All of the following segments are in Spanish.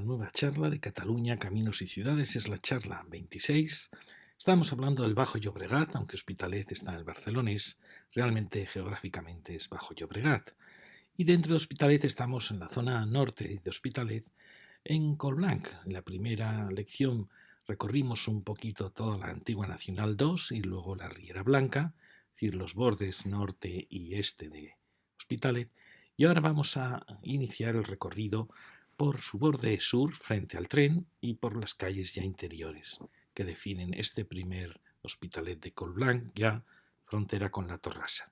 nueva charla de Cataluña, Caminos y Ciudades. Es la charla 26. Estamos hablando del Bajo Llobregat, aunque Hospitalet está en el Barcelonés, realmente geográficamente es Bajo Llobregat. Y dentro de Hospitalet estamos en la zona norte de Hospitalet, en Colblanc. En la primera lección recorrimos un poquito toda la antigua Nacional 2 y luego la Riera Blanca, es decir, los bordes norte y este de Hospitalet. Y ahora vamos a iniciar el recorrido por su borde sur frente al tren y por las calles ya interiores que definen este primer Hospitalet de Colblanc, ya frontera con la Torrassa.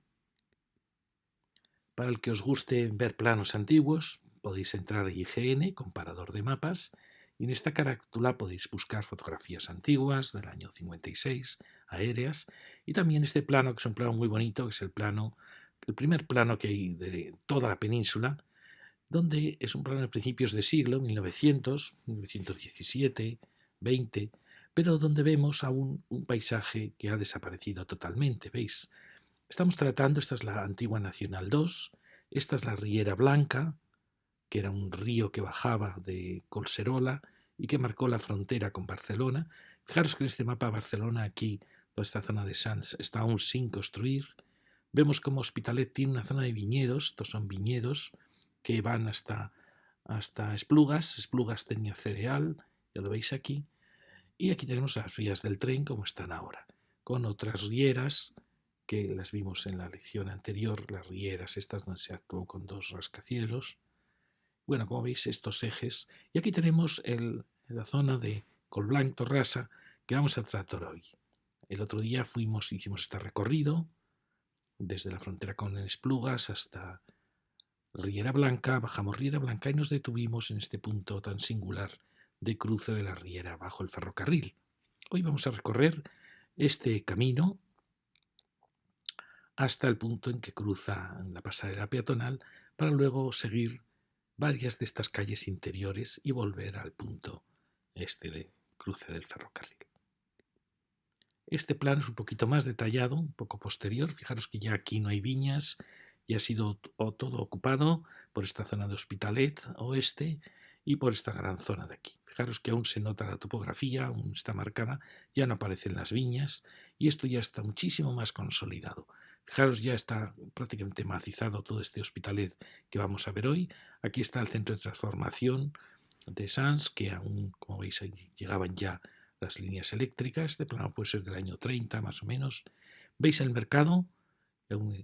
Para el que os guste ver planos antiguos, podéis entrar a IGN, comparador de mapas, y en esta carátula podéis buscar fotografías antiguas del año 56, aéreas, y también este plano, que es un plano muy bonito, que es el primer plano que hay de toda la península, donde es un plano de principios de siglo, 1900, 1917, 20, pero donde vemos aún un paisaje que ha desaparecido totalmente, ¿veis? Estamos tratando, esta es la antigua Nacional 2, esta es la Riera Blanca, que era un río que bajaba de Collserola y que marcó la frontera con Barcelona. Fijaros que en este mapa Barcelona, aquí, toda esta zona de Sants, está aún sin construir. Vemos como Hospitalet tiene una zona de viñedos, estos son viñedos que van hasta Esplugas. Esplugas tenía cereal, ya lo veis aquí. Y aquí tenemos las vías del tren como están ahora, con otras rieras que las vimos en la lección anterior, las rieras estas donde se actuó con dos rascacielos. Bueno, como veis, estos ejes. Y aquí tenemos la zona de Colblanc, Torrassa, que vamos a tratar hoy. El otro día hicimos este recorrido desde la frontera con Esplugas hasta Riera Blanca, bajamos Riera Blanca y nos detuvimos en este punto tan singular de cruce de la Riera bajo el ferrocarril. Hoy vamos a recorrer este camino hasta el punto en que cruza la pasarela peatonal para luego seguir varias de estas calles interiores y volver al punto este de cruce del ferrocarril. Este plano es un poquito más detallado, un poco posterior. Fijaros que ya aquí no hay viñas, ya ha sido todo ocupado por esta zona de Hospitalet oeste y por esta gran zona de aquí. Fijaros que aún se nota la topografía, aún está marcada, ya no aparecen las viñas y esto ya está muchísimo más consolidado. Fijaros, ya está prácticamente macizado todo este Hospitalet que vamos a ver hoy. Aquí está el centro de transformación de Sants, que aún, como veis, ahí llegaban ya las líneas eléctricas. Este plano puede ser del año 30 más o menos. ¿Veis el mercado?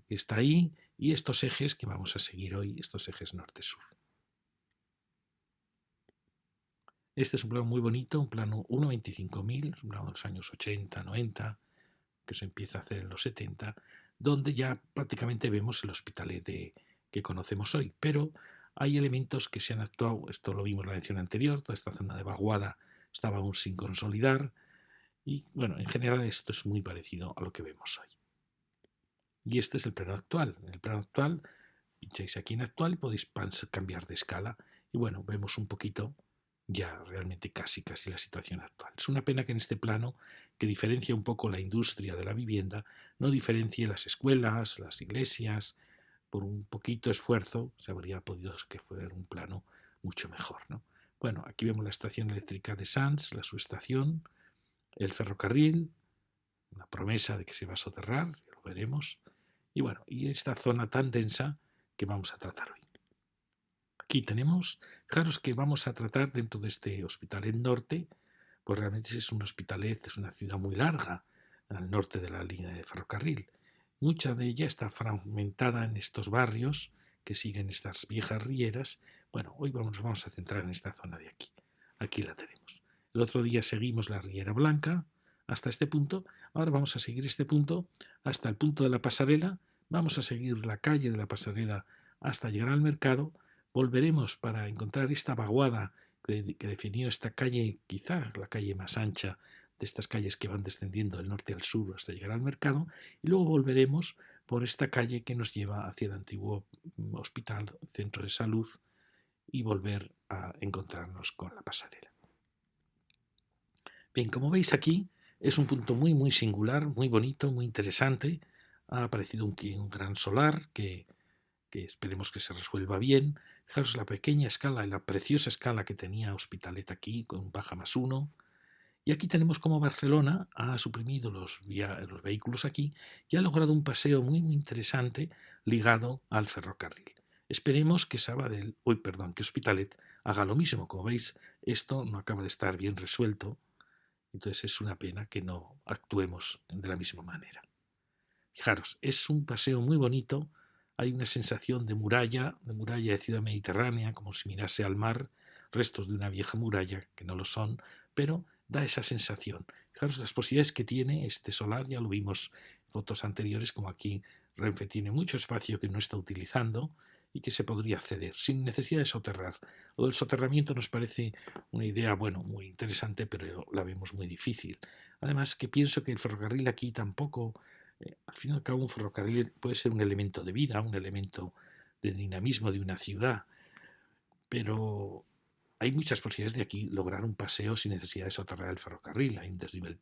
Está ahí, y estos ejes que vamos a seguir hoy, estos ejes norte-sur. Este es un plano muy bonito, un plano 1.25.000, un plano de los años 80, 90, que se empieza a hacer en los 70, donde ya prácticamente vemos el Hospitalet que conocemos hoy, pero hay elementos que se han actuado, esto lo vimos en la lección anterior, toda esta zona de vaguada estaba aún sin consolidar, y bueno, en general esto es muy parecido a lo que vemos hoy. Y este es el plano actual. En el plano actual, pincháis aquí en actual y podéis cambiar de escala. Y bueno, vemos un poquito ya realmente casi la situación actual. Es una pena que en este plano, que diferencia un poco la industria de la vivienda, no diferencie las escuelas, las iglesias. Por un poquito esfuerzo se habría podido que fuera un plano mucho mejor, ¿no? Bueno, aquí vemos la estación eléctrica de Sants, la subestación, el ferrocarril, una promesa de que se va a soterrar, ya lo veremos, y bueno, y esta zona tan densa que vamos a tratar hoy. Aquí tenemos, fijaros que vamos a tratar dentro de este Hospitalet Norte, pues realmente es un Hospitalet, es una ciudad muy larga al norte de la línea de ferrocarril. Mucha de ella está fragmentada en estos barrios que siguen estas viejas rieras. Bueno, hoy nos vamos a centrar en esta zona de aquí. Aquí la tenemos. El otro día seguimos la Riera Blanca hasta este punto. Ahora vamos a seguir este punto hasta el punto de la pasarela. Vamos a seguir la calle de la pasarela hasta llegar al mercado. Volveremos para encontrar esta vaguada que definió esta calle, quizá la calle más ancha de estas calles que van descendiendo del norte al sur hasta llegar al mercado, y luego volveremos por esta calle que nos lleva hacia el antiguo hospital, centro de salud, y volver a encontrarnos con la pasarela. Bien, como veis aquí, es un punto muy singular, muy bonito, muy interesante. Ha aparecido un gran solar que que esperemos que se resuelva bien. Fijaros la pequeña escala, la preciosa escala que tenía Hospitalet aquí, con baja +1. Y aquí tenemos como Barcelona ha suprimido los vehículos aquí y ha logrado un paseo muy, muy interesante ligado al ferrocarril. Esperemos que que Hospitalet haga lo mismo. Como veis, esto no acaba de estar bien resuelto, entonces es una pena que no actuemos de la misma manera. Fijaros, es un paseo muy bonito, hay una sensación de muralla de ciudad mediterránea, como si mirase al mar, restos de una vieja muralla, que no lo son, pero da esa sensación. Fijaros las posibilidades que tiene este solar, ya lo vimos en fotos anteriores, como aquí Renfe tiene mucho espacio que no está utilizando y que se podría acceder sin necesidad de soterrar. Lo del soterramiento nos parece una idea, bueno, muy interesante, pero la vemos muy difícil. Además, que pienso que el ferrocarril aquí tampoco al fin y al cabo, un ferrocarril puede ser un elemento de vida, un elemento de dinamismo de una ciudad, pero hay muchas posibilidades de aquí lograr un paseo sin necesidad de soterrar el ferrocarril. Hay un desnivel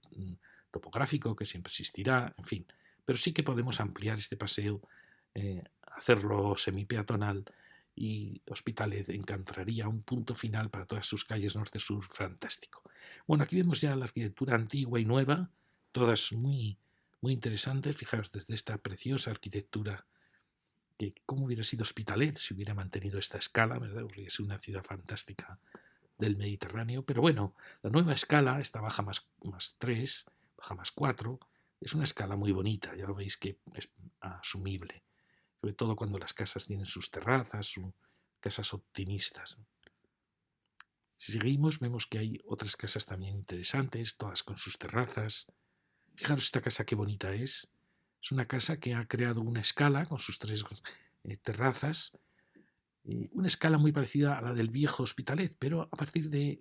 topográfico que siempre existirá, en fin, pero sí que podemos ampliar este paseo, hacerlo semipeatonal y Hospitalet encontraría un punto final para todas sus calles norte-sur fantástico. Bueno, aquí vemos ya la arquitectura antigua y nueva, todas muy, muy interesantes. Fijaros desde esta preciosa arquitectura que cómo hubiera sido Hospitalet si hubiera mantenido esta escala, ¿verdad? Hubiera sido una ciudad fantástica del Mediterráneo, pero bueno, la nueva escala, esta baja +3, baja +4, es una escala muy bonita, ya lo veis que es asumible, sobre todo cuando las casas tienen sus terrazas, sus casas optimistas. Si seguimos, vemos que hay otras casas también interesantes, todas con sus terrazas. Fijaros esta casa qué bonita es. Es una casa que ha creado una escala con sus 3 terrazas, una escala muy parecida a la del viejo Hospitalet, pero a partir de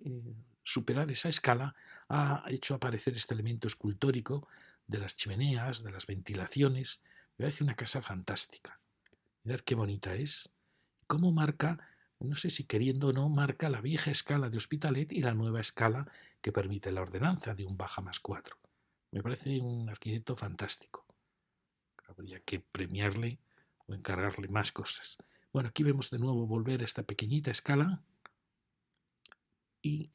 superar esa escala ha hecho aparecer este elemento escultórico de las chimeneas, de las ventilaciones. Me parece una casa fantástica. Mirad qué bonita es. Cómo marca, no sé si queriendo o no, marca la vieja escala de Hospitalet y la nueva escala que permite la ordenanza de un baja +4. Me parece un arquitecto fantástico. Habría que premiarle o encargarle más cosas. Bueno, aquí vemos de nuevo volver a esta pequeñita escala y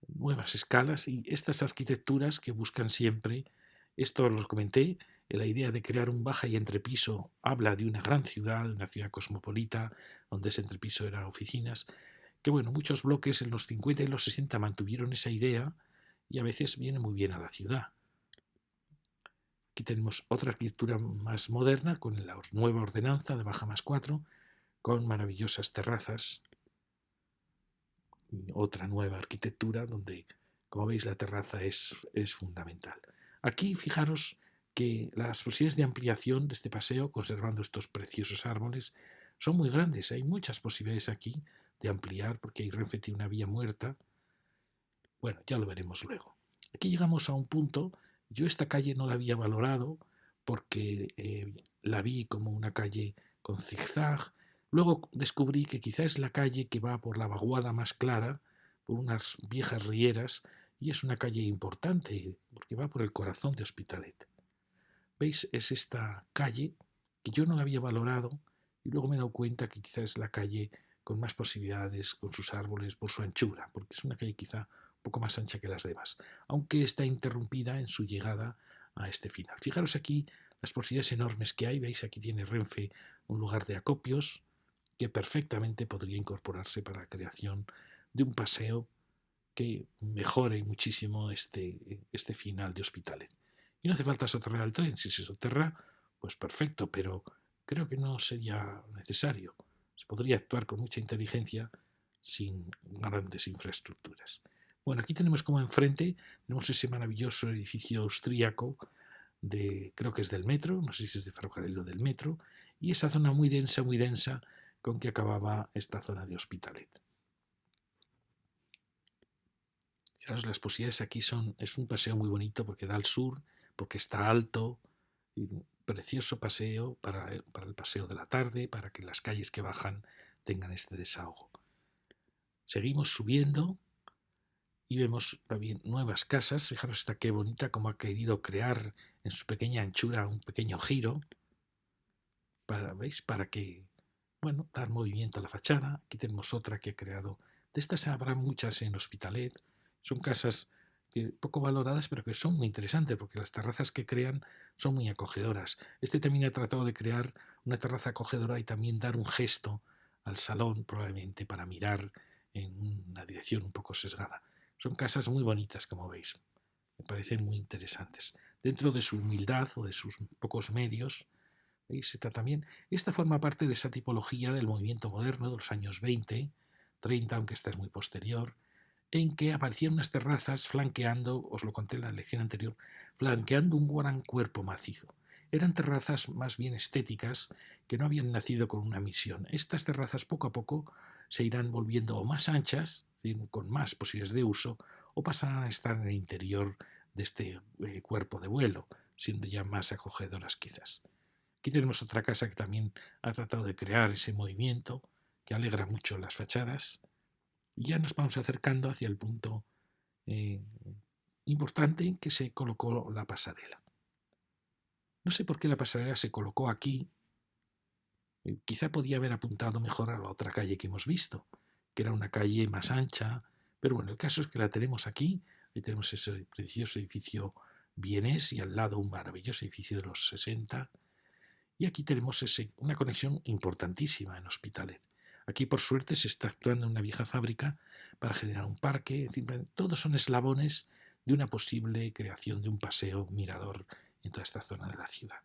nuevas escalas y estas arquitecturas que buscan siempre, esto os lo comenté, la idea de crear un baja y entrepiso habla de una gran ciudad, de una ciudad cosmopolita, donde ese entrepiso era oficinas, que bueno, muchos bloques en los 50 y los 60 mantuvieron esa idea y a veces viene muy bien a la ciudad. Aquí tenemos otra arquitectura más moderna con la nueva ordenanza de baja +4, con maravillosas terrazas. Y otra nueva arquitectura donde, como veis, la terraza es fundamental. Aquí fijaros que las posibilidades de ampliación de este paseo, conservando estos preciosos árboles, son muy grandes. Hay muchas posibilidades aquí de ampliar porque hay Renfe tiene una vía muerta. Bueno, ya lo veremos luego. Aquí llegamos a un punto. Yo esta calle no la había valorado porque la vi como una calle con zigzag. Luego descubrí que quizás es la calle que va por la vaguada más clara, por unas viejas rieras, y es una calle importante porque va por el corazón de Hospitalet. ¿Veis? Es esta calle que yo no la había valorado y luego me he dado cuenta que quizás es la calle con más posibilidades, con sus árboles, por su anchura, porque es una calle quizá un poco más ancha que las demás, aunque está interrumpida en su llegada a este final. Fijaros aquí las posibilidades enormes que hay. Veis, aquí tiene Renfe un lugar de acopios que perfectamente podría incorporarse para la creación de un paseo que mejore muchísimo este final de Hospitalet. Y no hace falta soterrar el tren. Si se soterra, pues perfecto, pero creo que no sería necesario. Se podría actuar con mucha inteligencia sin grandes infraestructuras. Bueno, aquí tenemos como enfrente, tenemos ese maravilloso edificio austríaco, creo que es del metro, no sé si es de ferrocarril o del metro, y esa zona muy densa, con que acababa esta zona de Hospitalet. Fijaros, las posibilidades aquí es un paseo muy bonito porque da al sur, porque está alto, y un precioso paseo para el paseo de la tarde, para que las calles que bajan tengan este desahogo. Seguimos subiendo y vemos también nuevas casas. Fijaros esta qué bonita, como ha querido crear en su pequeña anchura un pequeño giro, ¿veis? Para que bueno, dar movimiento a la fachada. Aquí tenemos otra que he creado. De estas habrá muchas en Hospitalet. Son casas poco valoradas, pero que son muy interesantes porque las terrazas que crean son muy acogedoras. Este también ha tratado de crear una terraza acogedora y también dar un gesto al salón, probablemente para mirar en una dirección un poco sesgada. Son casas muy bonitas, como veis. Me parecen muy interesantes. Dentro de su humildad o de sus pocos medios, ¿veis? También esta forma parte de esa tipología del movimiento moderno de los años 20, 30, aunque esta es muy posterior, en que aparecían unas terrazas flanqueando, os lo conté en la lección anterior, flanqueando un gran cuerpo macizo. Eran terrazas más bien estéticas que no habían nacido con una misión. Estas terrazas poco a poco se irán volviendo o más anchas, con más posibilidades de uso, o pasarán a estar en el interior de este cuerpo de vuelo, siendo ya más acogedoras quizás. Aquí tenemos otra casa que también ha tratado de crear ese movimiento que alegra mucho las fachadas. Y ya nos vamos acercando hacia el punto eh, importante en que se colocó la pasarela. No sé por qué la pasarela se colocó aquí. Quizá podía haber apuntado mejor a la otra calle que hemos visto, que era una calle más ancha, pero bueno, el caso es que la tenemos aquí. Ahí tenemos ese precioso edificio vienés y al lado un maravilloso edificio de los 60. Y aquí tenemos una conexión importantísima en Hospitalet. Aquí, por suerte, se está actuando en una vieja fábrica para generar un parque. Es decir, todos son eslabones de una posible creación de un paseo mirador en toda esta zona de la ciudad.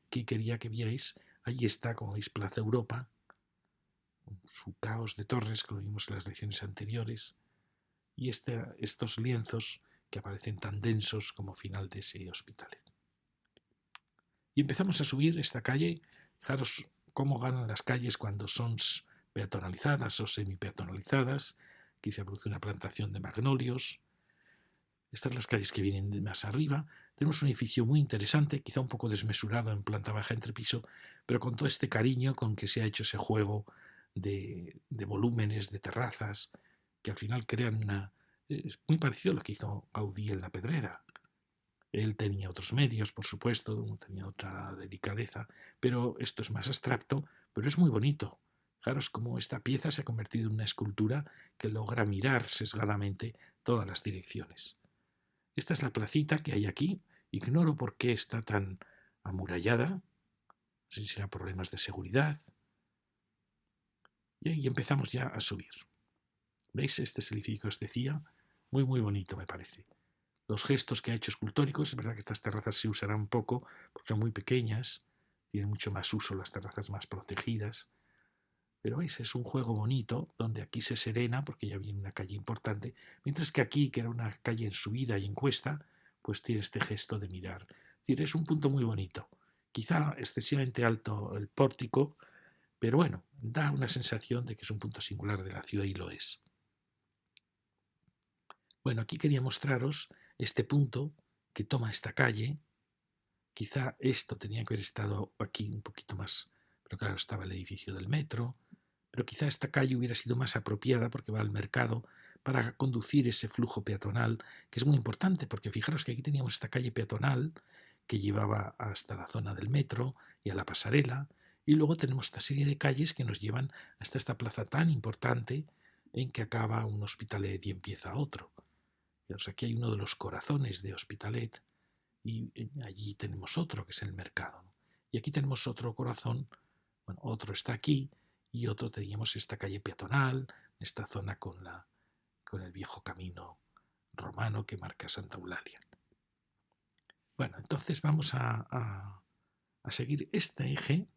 Aquí quería que vierais, ahí está, como veis, Plaza Europa, su caos de torres, que lo vimos en las lecciones anteriores, y estos lienzos que aparecen tan densos como final de ese Hospitalet. Y empezamos a subir esta calle. Fijaros cómo ganan las calles cuando son peatonalizadas o semi-peatonalizadas. Aquí se produce una plantación de magnolios. Estas son las calles que vienen de más arriba. Tenemos un edificio muy interesante, quizá un poco desmesurado en planta baja entrepiso, pero con todo este cariño con que se ha hecho ese juego de volúmenes, de terrazas, que al final crean es muy parecido a lo que hizo Gaudí en La Pedrera. Él tenía otros medios, por supuesto, tenía otra delicadeza, pero esto es más abstracto, pero es muy bonito. Fijaros cómo esta pieza se ha convertido en una escultura que logra mirar sesgadamente todas las direcciones. Esta es la placita que hay aquí. Ignoro por qué está tan amurallada. No sé si serán problemas de seguridad. Y ahí empezamos ya a subir. ¿Veis? Este es el edificio que os decía. Muy, muy bonito me parece. Los gestos que ha hecho escultóricos, es verdad que estas terrazas se usarán poco porque son muy pequeñas, tienen mucho más uso las terrazas más protegidas, pero veis, es un juego bonito donde aquí se serena porque ya viene una calle importante, mientras que aquí, que era una calle en subida y en cuesta, pues tiene este gesto de mirar. Es decir, es un punto muy bonito, quizá excesivamente alto el pórtico, pero bueno, da una sensación de que es un punto singular de la ciudad y lo es. Bueno, aquí quería mostraros este punto que toma esta calle. Quizá esto tenía que haber estado aquí un poquito más, pero claro, estaba el edificio del metro, pero quizá esta calle hubiera sido más apropiada porque va al mercado para conducir ese flujo peatonal, que es muy importante, porque fijaros que aquí teníamos esta calle peatonal que llevaba hasta la zona del metro y a la pasarela, y luego tenemos esta serie de calles que nos llevan hasta esta plaza tan importante en que acaba un Hospitalet y empieza otro. Aquí hay uno de los corazones de Hospitalet y allí tenemos otro que es el mercado. Y aquí tenemos otro corazón, bueno, otro está aquí y otro teníamos esta calle peatonal, esta zona con el viejo camino romano que marca Santa Eulalia. Bueno, entonces vamos a seguir este eje,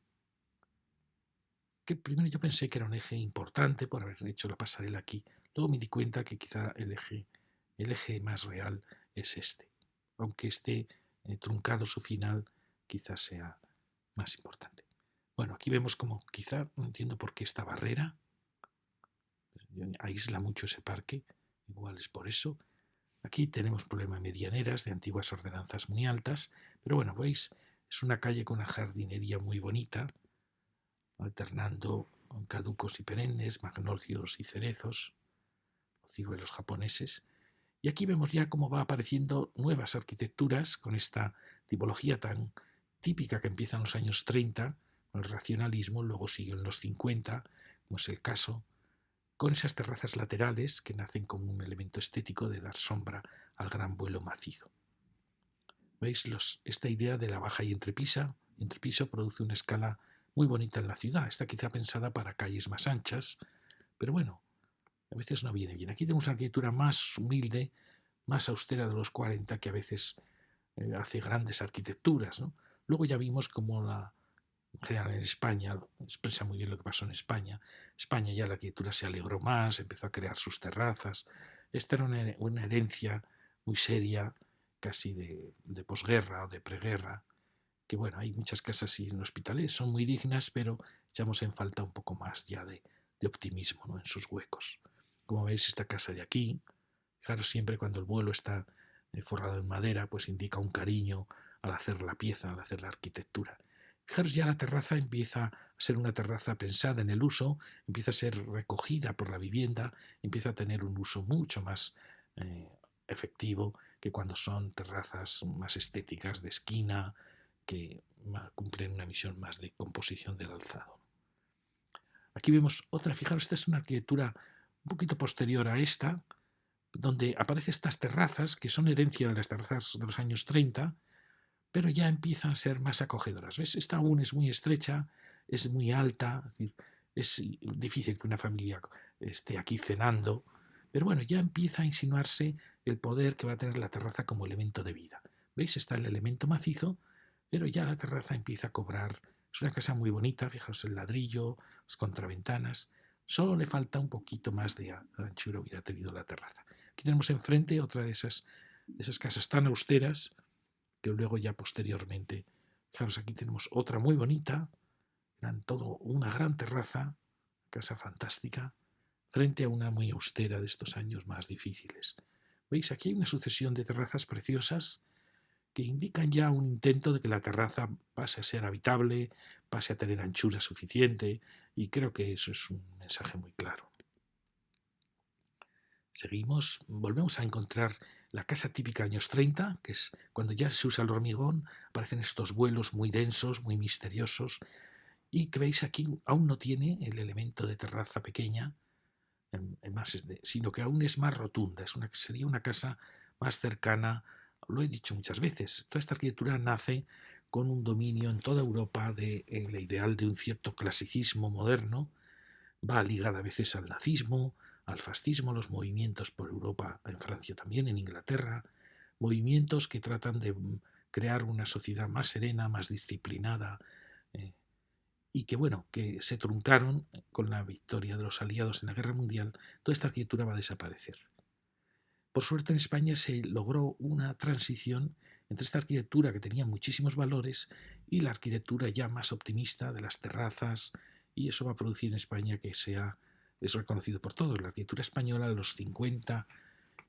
que primero yo pensé que era un eje importante por haber hecho la pasarela aquí. Luego me di cuenta que quizá el eje más real es este, aunque esté truncado su final, quizás sea más importante. Bueno, aquí vemos como quizá, no entiendo por qué esta barrera aísla mucho ese parque, igual es por eso. Aquí tenemos problema de medianeras, de antiguas ordenanzas muy altas, pero bueno, veis, es una calle con una jardinería muy bonita, alternando con caducos y perennes, magnolios y cerezos, o ciruelos japoneses. Y aquí vemos ya cómo va apareciendo nuevas arquitecturas con esta tipología tan típica que empieza en los años 30, el racionalismo, luego siguió en los 50, como es el caso, con esas terrazas laterales que nacen como un elemento estético de dar sombra al gran vuelo macizo. ¿Veis? Esta idea de la baja y entrepiso produce una escala muy bonita en la ciudad. Está quizá pensada para calles más anchas, pero bueno, a veces no viene bien. Aquí tenemos una arquitectura más humilde, más austera de los 40, que a veces hace grandes arquitecturas, ¿no? Luego ya vimos cómo en general en España, expresa muy bien lo que pasó en España. España ya la arquitectura se alegró más, empezó a crear sus terrazas. Esta era una herencia muy seria, casi de posguerra o de preguerra, que bueno, hay muchas casas y en hospitales son muy dignas, pero echamos en falta un poco más ya de optimismo, ¿no?, en sus huecos. Como veis, esta casa de aquí, fijaros siempre cuando el vuelo está forrado en madera, pues indica un cariño al hacer la pieza, al hacer la arquitectura. Fijaros, ya la terraza empieza a ser una terraza pensada en el uso, empieza a ser recogida por la vivienda, empieza a tener un uso mucho más eh, efectivo que cuando son terrazas más estéticas de esquina, que cumplen una misión más de composición del alzado. Aquí vemos otra, fijaros, esta es una arquitectura un poquito posterior a esta, donde aparecen estas terrazas, que son herencia de las terrazas de los años 30, pero ya empiezan a ser más acogedoras. ¿Ves? Esta aún es muy estrecha, es muy alta, es difícil que una familia esté aquí cenando, pero bueno, ya empieza a insinuarse el poder que va a tener la terraza como elemento de vida. ¿Veis? Está el elemento macizo, pero ya la terraza empieza a cobrar. Es una casa muy bonita, fijaos el ladrillo, las contraventanas. Solo le falta un poquito más de anchura, hubiera tenido la terraza. Aquí tenemos enfrente otra de esas casas tan austeras que luego ya posteriormente, fijaros, aquí tenemos otra muy bonita, eran todo una gran terraza, casa fantástica, frente a una muy austera de estos años más difíciles. ¿Veis? Aquí hay una sucesión de terrazas preciosas que indican ya un intento de que la terraza pase a ser habitable, pase a tener anchura suficiente, y creo que eso es un mensaje muy claro. Seguimos, volvemos a encontrar la casa típica años 30, que es cuando ya se usa el hormigón, aparecen estos vuelos muy densos, muy misteriosos, y que veis aquí aún no tiene el elemento de terraza pequeña, sino que aún es más rotunda, sería una casa más cercana. Lo he dicho muchas veces, toda esta arquitectura nace con un dominio en toda Europa del ideal de un cierto clasicismo moderno, va ligada a veces al nazismo, al fascismo, los movimientos por Europa, en Francia también, en Inglaterra, movimientos que tratan de crear una sociedad más serena, más disciplinada, eh, y que bueno, que se truncaron con la victoria de los aliados en la Guerra Mundial. Toda esta arquitectura va a desaparecer. Por suerte en España se logró una transición entre esta arquitectura que tenía muchísimos valores y la arquitectura ya más optimista de las terrazas, y eso va a producir en España que es reconocido por todos. La arquitectura española de los 50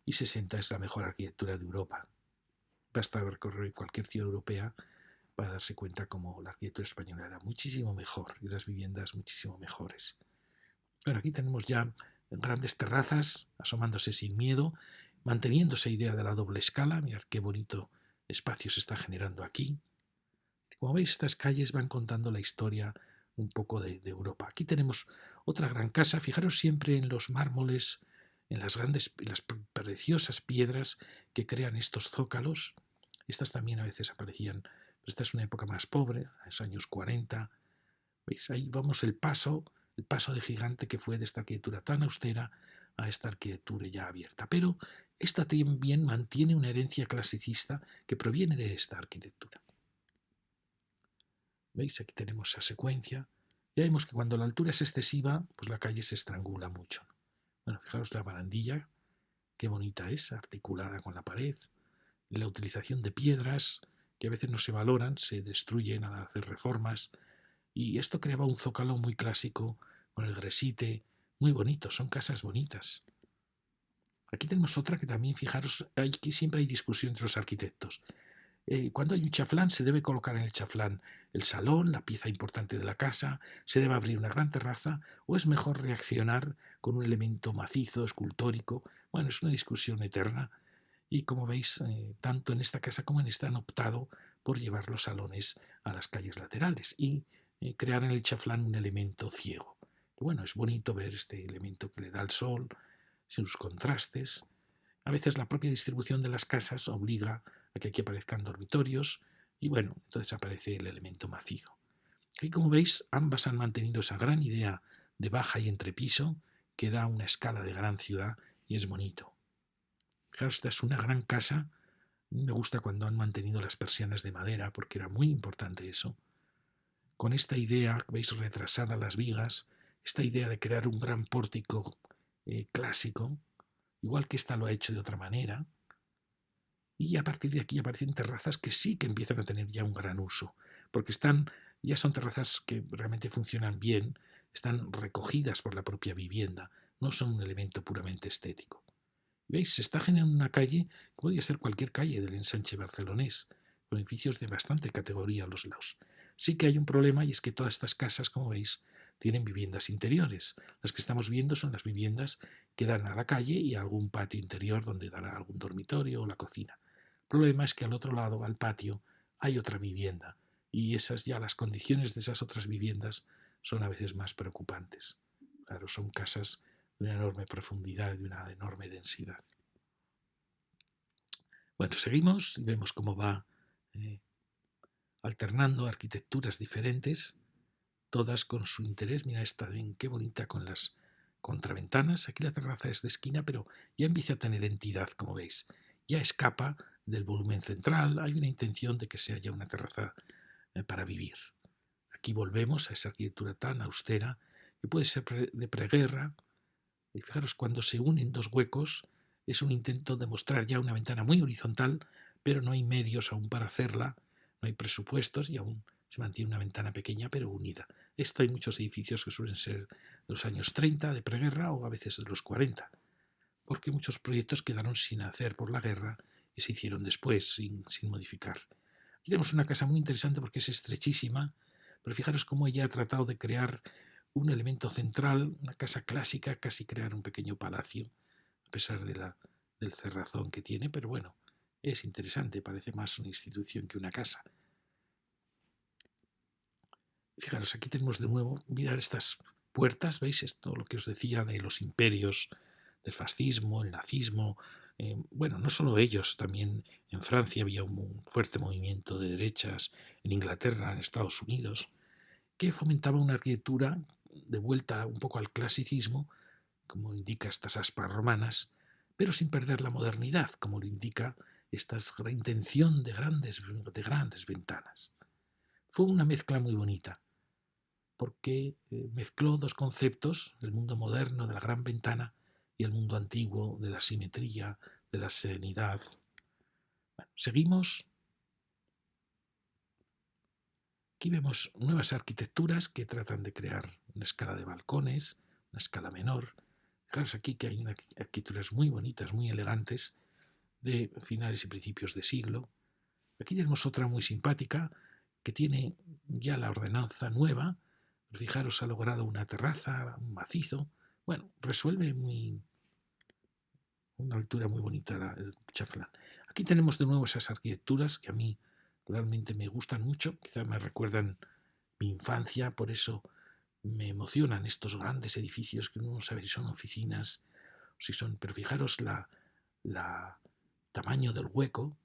y 60 es la mejor arquitectura de Europa. Basta recorrer cualquier ciudad europea para darse cuenta cómo la arquitectura española era muchísimo mejor y las viviendas muchísimo mejores. Bueno, aquí tenemos ya grandes terrazas asomándose sin miedo, manteniendo esa idea de la doble escala. Mirad qué bonito espacio se está generando aquí. Como veis, estas calles van contando la historia un poco de Europa. Aquí tenemos otra gran casa. Fijaros siempre en los mármoles, en las preciosas piedras que crean estos zócalos. Estas también a veces aparecían, pero esta es una época más pobre, los años 40. ¿Veis? Ahí vamos el paso de gigante que fue de esta arquitectura tan austera a esta arquitectura ya abierta. Pero esta también mantiene una herencia clasicista que proviene de esta arquitectura. ¿Veis? Aquí tenemos esa secuencia. Ya vemos que cuando la altura es excesiva, pues la calle se estrangula mucho. Bueno, fijaros la barandilla, qué bonita es, articulada con la pared. La utilización de piedras, que a veces no se valoran, se destruyen al hacer reformas. Y esto creaba un zócalo muy clásico, con el gresite, muy bonito, son casas bonitas. Aquí tenemos otra que también, fijaros, aquí siempre hay discusión entre los arquitectos. Cuando hay un chaflán, se debe colocar en el chaflán el salón, la pieza importante de la casa, se debe abrir una gran terraza, o es mejor reaccionar con un elemento macizo, escultórico. Bueno, es una discusión eterna. Y como veis, tanto en esta casa como en esta han optado por llevar los salones a las calles laterales. Y crear en el chaflán un elemento ciego. Y bueno, es bonito ver este elemento que le da el sol, sus contrastes. A veces la propia distribución de las casas obliga a que aquí aparezcan dormitorios y bueno, entonces aparece el elemento macizo. Y como veis, ambas han mantenido esa gran idea de baja y entrepiso que da una escala de gran ciudad y es bonito. Fijaros, esta es una gran casa. Me gusta cuando han mantenido las persianas de madera porque era muy importante eso. Con esta idea, veis retrasadas las vigas, esta idea de crear un gran pórtico clásico, igual que esta lo ha hecho de otra manera, y a partir de aquí aparecen terrazas que sí que empiezan a tener ya un gran uso, porque ya son terrazas que realmente funcionan bien, están recogidas por la propia vivienda, no son un elemento puramente estético. ¿Veis? Se está generando una calle que podría ser cualquier calle del ensanche barcelonés, con edificios de bastante categoría a los lados. Sí que hay un problema y es que todas estas casas, como veis, tienen viviendas interiores. Las que estamos viendo son las viviendas que dan a la calle y a algún patio interior donde dará algún dormitorio o la cocina. El problema es que al otro lado, al patio, hay otra vivienda y las condiciones de esas otras viviendas son a veces más preocupantes. Claro, son casas de una enorme profundidad y de una enorme densidad. Bueno, seguimos y vemos cómo va alternando arquitecturas diferentes, todas con su interés. Mira esta, bien, qué bonita con las contraventanas. Aquí la terraza es de esquina, pero ya empieza a tener entidad, como veis. Ya escapa del volumen central. Hay una intención de que sea ya una terraza para vivir. Aquí volvemos a esa arquitectura tan austera que puede ser de preguerra. Y fijaros, cuando se unen dos huecos, es un intento de mostrar ya una ventana muy horizontal, pero no hay medios aún para hacerla, no hay presupuestos y aún se mantiene una ventana pequeña pero unida. Esto hay muchos edificios que suelen ser de los años 30 de preguerra o a veces de los 40, porque muchos proyectos quedaron sin hacer por la guerra y se hicieron después sin modificar. Aquí tenemos una casa muy interesante porque es estrechísima, pero fijaros cómo ella ha tratado de crear un elemento central, una casa clásica, casi crear un pequeño palacio, a pesar del cerrazón que tiene, pero bueno, es interesante, parece más una institución que una casa. Fijaros, aquí tenemos de nuevo, mirar estas puertas, ¿veis? Esto lo que os decía de los imperios, del fascismo, el nazismo. Bueno, no solo ellos, también en Francia había un fuerte movimiento de derechas, en Inglaterra, en Estados Unidos, que fomentaba una arquitectura de vuelta un poco al clasicismo, como indica estas aspas romanas, pero sin perder la modernidad, como lo indica esta intención de grandes ventanas. Fue una mezcla muy bonita, porque mezcló dos conceptos, el mundo moderno de la gran ventana y el mundo antiguo de la simetría, de la serenidad. Bueno, seguimos. Aquí vemos nuevas arquitecturas que tratan de crear una escala de balcones, una escala menor. Fijaros aquí que hay unas arquitecturas muy bonitas, muy elegantes, de finales y principios de siglo. Aquí tenemos otra muy simpática que tiene ya la ordenanza nueva. Fijaros, ha logrado una terraza, un macizo. Bueno, resuelve una altura muy bonita el chaflán. Aquí tenemos de nuevo esas arquitecturas que a mí realmente me gustan mucho. Quizás me recuerdan mi infancia, por eso me emocionan estos grandes edificios que uno no sabe si son oficinas o si son. Pero fijaros la tamaño del hueco,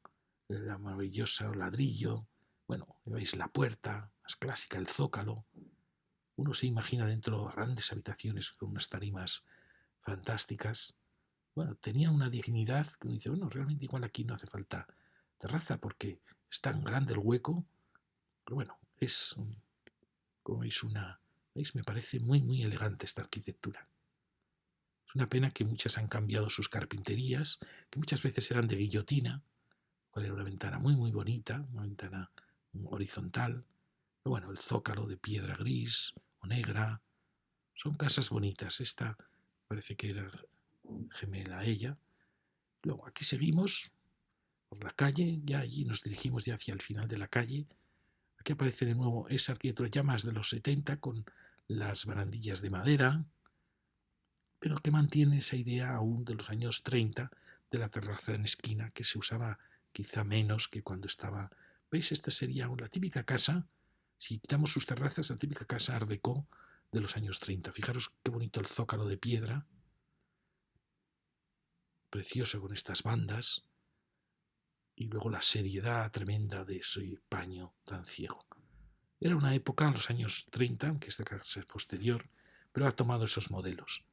la maravillosa ladrillo, bueno, veis la puerta más clásica, el zócalo. Uno se imagina dentro grandes habitaciones con unas tarimas fantásticas. Bueno, tenía una dignidad que uno dice, bueno, realmente igual aquí no hace falta terraza porque es tan grande el hueco. Pero bueno, como veis, ¿veis? Me parece muy elegante esta arquitectura. Es una pena que muchas han cambiado sus carpinterías, que muchas veces eran de guillotina, cual era una ventana muy bonita, una ventana horizontal. Pero bueno, el zócalo de piedra gris o negra. Son casas bonitas. Esta parece que era gemela a ella. Luego aquí seguimos por la calle, ya allí nos dirigimos ya hacia el final de la calle. Aquí aparece de nuevo esa arquitectura ya más de los 70 con las barandillas de madera, pero que mantiene esa idea aún de los años 30 de la terraza en esquina que se usaba quizá menos que cuando estaba. ¿Veis? Esta sería la típica casa Si quitamos sus terrazas, la típica casa Art Deco de los años 30. Fijaros qué bonito el zócalo de piedra, precioso con estas bandas, y luego la seriedad tremenda de ese paño tan ciego. Era una época, los años 30, aunque esta casa es posterior, pero ha tomado esos modelos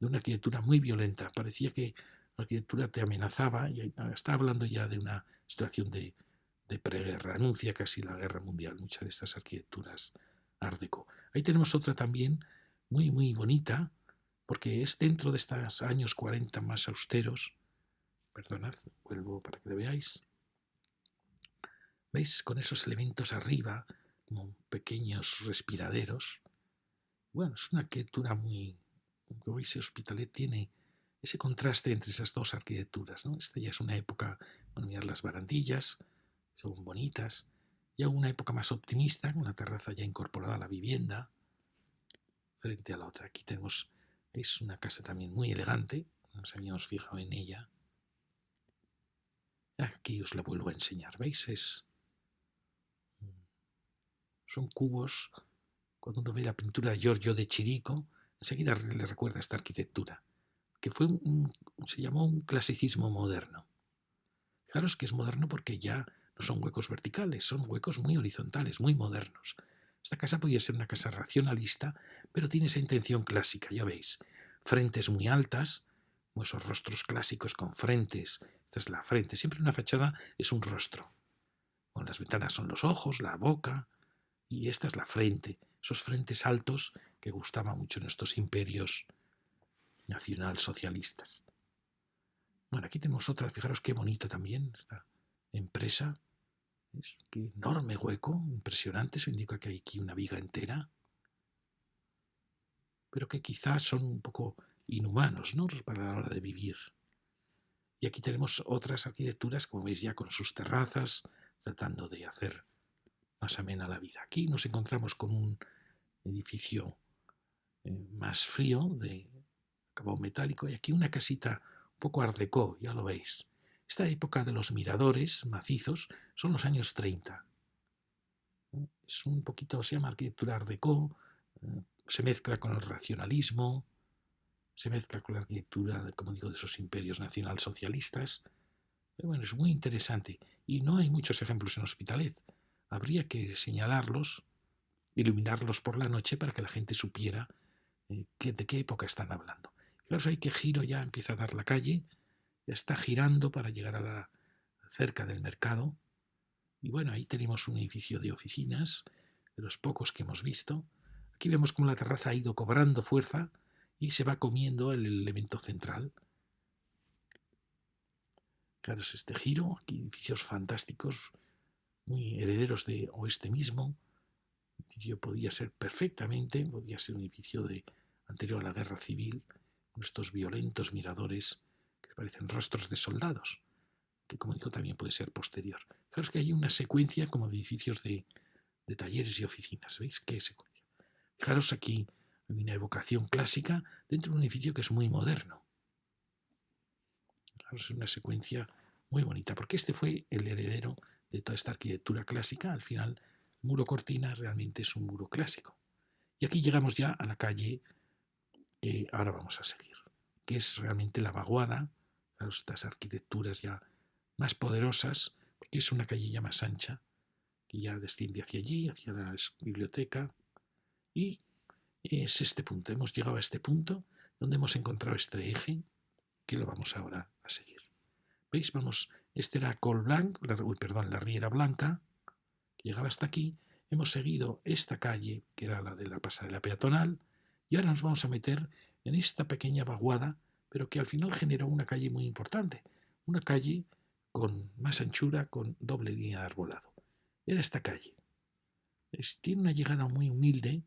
de una arquitectura muy violenta. Parecía que la arquitectura te amenazaba y está hablando ya de una situación de preguerra. Anuncia casi la guerra mundial, muchas de estas arquitecturas Art Deco. Ahí tenemos otra también muy, muy bonita, porque es dentro de estos años 40 más austeros. Perdonad, vuelvo para que lo veáis. ¿Veis? Con esos elementos arriba, como pequeños respiraderos. Bueno, es una arquitectura muy... Como veis, Hospitalet tiene ese contraste entre esas dos arquitecturas, ¿no? Esta ya es una época, bueno, mirad las barandillas, son bonitas. Ya una época más optimista, con la terraza ya incorporada a la vivienda, frente a la otra. Aquí tenemos, es una casa también muy elegante, nos habíamos fijado en ella. Aquí os la vuelvo a enseñar, ¿veis? Son cubos. Cuando uno ve la pintura de Giorgio de Chirico, enseguida le recuerda esta arquitectura, que fue se llamó un clasicismo moderno. Fijaros que es moderno porque ya no son huecos verticales, son huecos muy horizontales, muy modernos. Esta casa podría ser una casa racionalista, pero tiene esa intención clásica, ya veis. Frentes muy altas, como esos rostros clásicos con frentes. Esta es la frente, siempre una fachada es un rostro. Con las ventanas son los ojos, la boca, y esta es la frente, esos frentes altos que gustaban mucho en estos imperios nacionalsocialistas. Bueno, aquí tenemos otra, fijaros qué bonita también esta empresa. ¿Ves? Qué enorme hueco, impresionante, eso indica que hay aquí una viga entera, pero que quizás son un poco inhumanos, ¿no? Para la hora de vivir. Y aquí tenemos otras arquitecturas, como veis ya con sus terrazas, tratando de hacer más amena la vida. Aquí nos encontramos con un edificio más frío, de acabado metálico, y aquí una casita un poco art déco, ya lo veis. Esta época de los miradores macizos son los años 30. Es un poquito, se llama arquitectura art déco, se mezcla con el racionalismo, se mezcla con la arquitectura, como digo, de esos imperios nacionalsocialistas. Pero bueno, es muy interesante y no hay muchos ejemplos en Hospitalet. Habría que señalarlos, iluminarlos por la noche para que la gente supiera de qué época están hablando. Fijaros ahí que giro ya empieza a dar la calle, ya está girando para llegar a cerca del mercado. Y bueno, ahí tenemos un edificio de oficinas, de los pocos que hemos visto. Aquí vemos cómo la terraza ha ido cobrando fuerza y se va comiendo el elemento central. Claro, es este giro, aquí edificios fantásticos, muy herederos de Oeste mismo. El edificio podía ser perfectamente, podía ser un edificio anterior a la guerra civil, con estos violentos miradores que parecen rostros de soldados, que como digo también puede ser posterior. Fijaros que hay una secuencia como de edificios de talleres y oficinas, ¿veis? ¿Qué secuencia? Fijaros aquí hay una evocación clásica dentro de un edificio que es muy moderno. Fijaros, es una secuencia muy bonita, porque este fue el heredero de toda esta arquitectura clásica. Al final, el muro cortina realmente es un muro clásico. Y aquí llegamos ya a la calle que ahora vamos a seguir, que es realmente la vaguada, estas arquitecturas ya más poderosas, porque es una calle ya más ancha, que ya desciende hacia allí, hacia la biblioteca, y es este punto. Hemos llegado a este punto donde hemos encontrado este eje, que lo vamos ahora a seguir. ¿Veis? Vamos, este era Col Blanc, la Riera Blanca, que llegaba hasta aquí. Hemos seguido esta calle, que era la de la pasarela peatonal, y ahora nos vamos a meter en esta pequeña vaguada, pero que al final generó una calle muy importante, una calle con más anchura, con doble línea de arbolado. Era esta calle. Tiene una llegada muy humilde.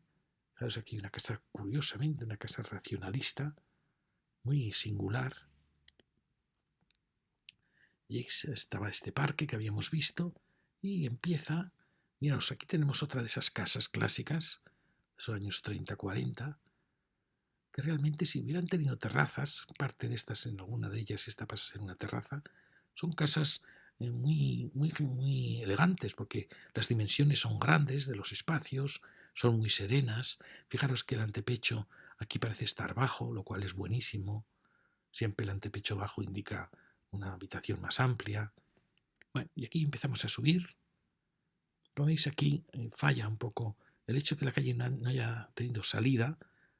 Fijaos aquí una casa, curiosamente, una casa racionalista, muy singular. Y estaba este parque que habíamos visto y empieza, miraos, aquí tenemos otra de esas casas clásicas, de los años 30-40, que realmente si hubieran tenido terrazas, parte de estas en alguna de ellas esta pasa a ser una terraza, son casas muy elegantes, porque las dimensiones son grandes de los espacios, son muy serenas. Fijaros que el antepecho aquí parece estar bajo, lo cual es buenísimo. Siempre el antepecho bajo indica una habitación más amplia. Bueno, y aquí empezamos a subir. Lo veis aquí, falla un poco. El hecho de que la calle no haya tenido salida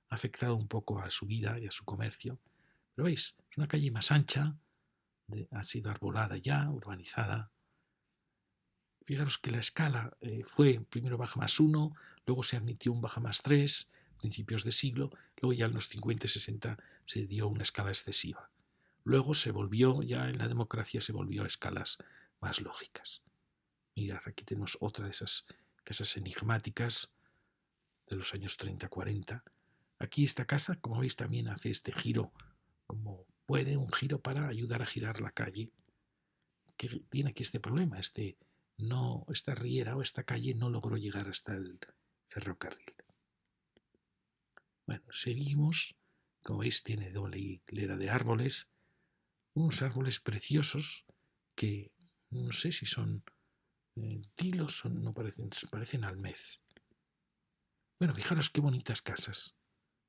ha afectado un poco a su vida y a su comercio. Pero veis, es una calle más ancha, ha sido arbolada ya, urbanizada. Fijaros que la escala fue primero baja más 1, luego se admitió un baja más 3, principios de siglo, luego ya en los 50 y 60 se dio una escala excesiva. Luego se volvió, ya en la democracia se volvió a escalas más lógicas. Mirad, aquí tenemos otra de esas casas enigmáticas de los años 30-40. Aquí esta casa, como veis, también hace este giro, como puede, un giro para ayudar a girar la calle, que tiene aquí este problema, esta riera o esta calle no logró llegar hasta el ferrocarril. Bueno, seguimos, como veis tiene doble hilera de árboles, unos árboles preciosos que no sé si son tilos o no parecen almez. Bueno, fijaros qué bonitas casas.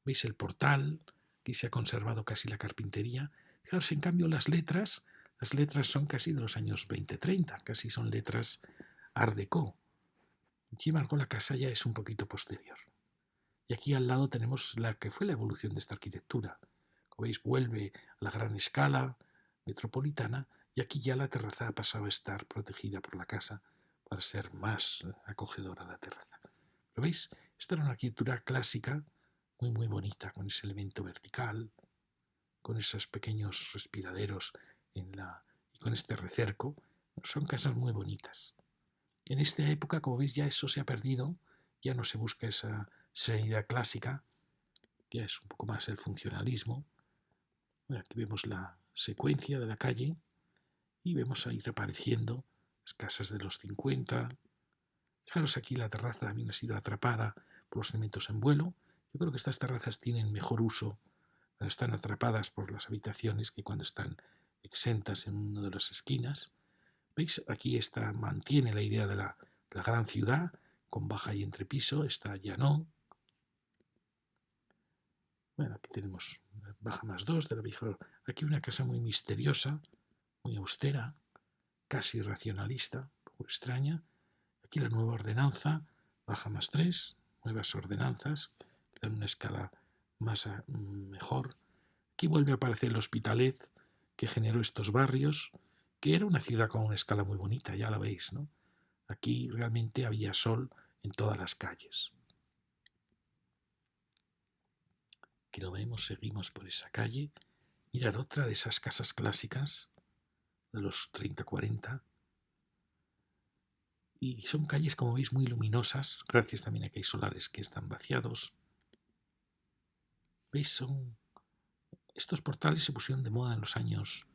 ¿Veis el portal? Aquí se ha conservado casi la carpintería. Fijaros, en cambio, las letras son casi de los años 20-30, casi son letras Art Deco. Sin embargo, la casa ya es un poquito posterior. Y aquí al lado tenemos la que fue la evolución de esta arquitectura. Como veis, vuelve a la gran escala metropolitana y aquí ya la terraza ha pasado a estar protegida por la casa para ser más acogedora la terraza. ¿Lo veis? Esta era una arquitectura clásica muy bonita, con ese elemento vertical, con esos pequeños respiraderos y con este recerco. Son casas muy bonitas. En esta época, como veis, ya eso se ha perdido, ya no se busca esa serenidad clásica, ya es un poco más el funcionalismo. Bueno, aquí vemos la secuencia de la calle y vemos ahí reapareciendo las casas de los 50. Fijaros aquí la terraza también ha sido atrapada por los elementos en vuelo. Yo creo que estas terrazas tienen mejor uso cuando están atrapadas por las habitaciones que cuando están exentas en una de las esquinas. ¿Veis? Aquí mantiene la idea de la gran ciudad, con baja y entrepiso, esta ya no. Bueno, aquí tenemos baja más 2 de la vieja. Aquí una casa muy misteriosa, muy austera, casi racionalista, un poco extraña. Aquí la nueva ordenanza, baja más 3, nuevas ordenanzas, que dan una escala mejor. Aquí vuelve a aparecer el Hospitalet, que generó estos barrios, que era una ciudad con una escala muy bonita, ya la veis, ¿no? Aquí realmente había sol en todas las calles. Aquí lo vemos, seguimos por esa calle. Mirad, otra de esas casas clásicas de los 30-40. Y son calles, como veis, muy luminosas, gracias también a que hay solares que están vaciados. ¿Veis? Estos portales se pusieron de moda en los años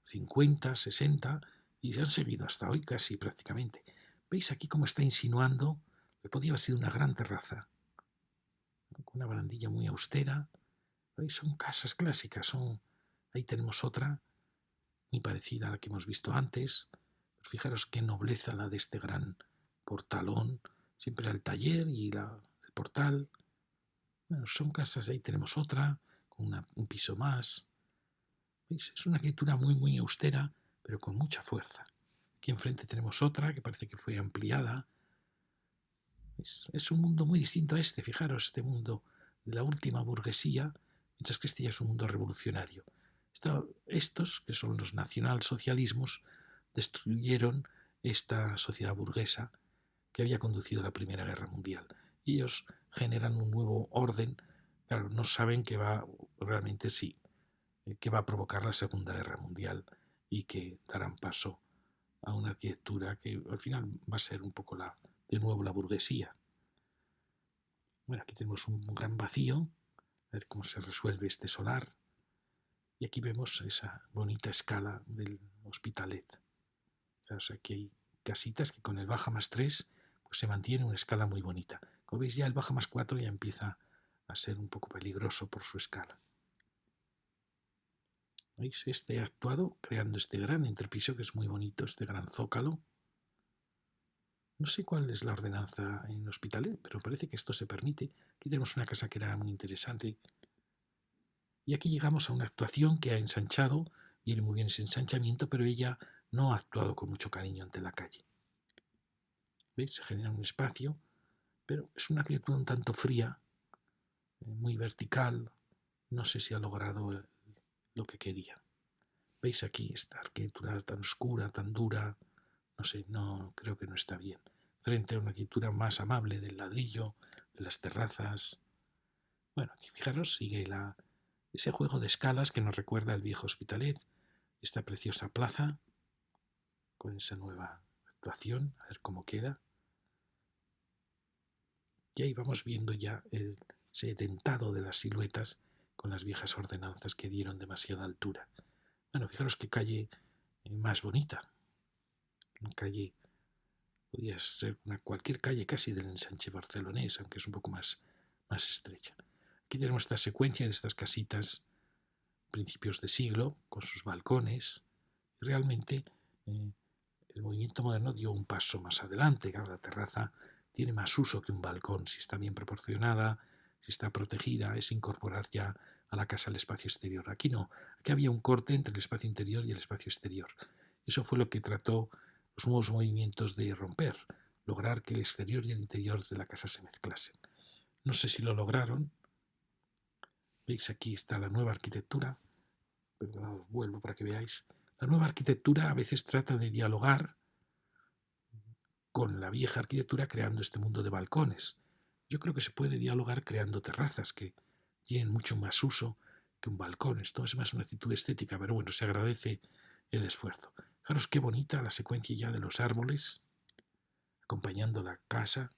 50, 60 y se han seguido hasta hoy casi prácticamente. ¿Veis aquí cómo está insinuando que podía haber sido una gran terraza? Con una barandilla muy austera. ¿Veis? Son casas clásicas. Ahí tenemos otra, muy parecida a la que hemos visto antes. Pero fijaros qué nobleza la de este gran portalón. Siempre el taller y el portal. Bueno, son casas, ahí tenemos otra, con un piso más. ¿Veis? Es una arquitectura muy austera, pero con mucha fuerza. Aquí enfrente tenemos otra que parece que fue ampliada. Es un mundo muy distinto a este, fijaros, este mundo de la última burguesía, mientras que este ya es un mundo revolucionario. Estos, que son los nacionalsocialismos, destruyeron esta sociedad burguesa que había conducido a la Primera Guerra Mundial. Y ellos generan un nuevo orden. Claro, no saben que va, realmente sí, que va a provocar la Segunda Guerra Mundial y que darán paso a una arquitectura que al final va a ser un poco de nuevo la burguesía. Bueno, aquí tenemos un gran vacío, a ver cómo se resuelve este solar. Y aquí vemos esa bonita escala del Hospitalet. O sea, aquí hay casitas que con el baja más 3 pues se mantiene una escala muy bonita. Como veis, ya el baja más 4 ya empieza a ser un poco peligroso por su escala. ¿Veis? Este ha actuado creando este gran entrepiso que es muy bonito, este gran zócalo. No sé cuál es la ordenanza en Hospitalet, pero parece que esto se permite. Aquí tenemos una casa que era muy interesante. Y aquí llegamos a una actuación que ha ensanchado, viene muy bien ese ensanchamiento, pero ella no ha actuado con mucho cariño ante la calle. ¿Veis? Se genera un espacio, pero es una arquitectura un tanto fría, muy vertical. No sé si ha logrado lo que quería. ¿Veis aquí esta arquitectura tan oscura, tan dura? No sé, no creo que no está bien. Frente a una arquitectura más amable del ladrillo, de las terrazas. Bueno, aquí fijaros, sigue ese juego de escalas que nos recuerda al viejo Hospitalet, esta preciosa plaza, con esa nueva actuación, a ver cómo queda. Y ahí vamos viendo ya ese dentado de las siluetas con las viejas ordenanzas que dieron demasiada altura. Bueno, fijaros qué calle más bonita. Una calle, podría ser cualquier calle casi del ensanche barcelonés, aunque es un poco más estrecha. Aquí tenemos esta secuencia de estas casitas principios de siglo, con sus balcones. Realmente el movimiento moderno dio un paso más adelante. Claro, la terraza tiene más uso que un balcón. Si está bien proporcionada, si está protegida, es incorporar ya a la casa el espacio exterior. Aquí no, aquí había un corte entre el espacio interior y el espacio exterior. Eso fue lo que trató los nuevos movimientos de romper, lograr que el exterior y el interior de la casa se mezclasen. No sé si lo lograron. Veis, aquí está la nueva arquitectura. Perdonad, os vuelvo para que veáis. La nueva arquitectura a veces trata de dialogar con la vieja arquitectura creando este mundo de balcones. Yo creo que se puede dialogar creando terrazas que tienen mucho más uso que un balcón. Esto es más una actitud estética, pero bueno, se agradece el esfuerzo. Fijaros qué bonita la secuencia ya de los árboles, acompañando la casa,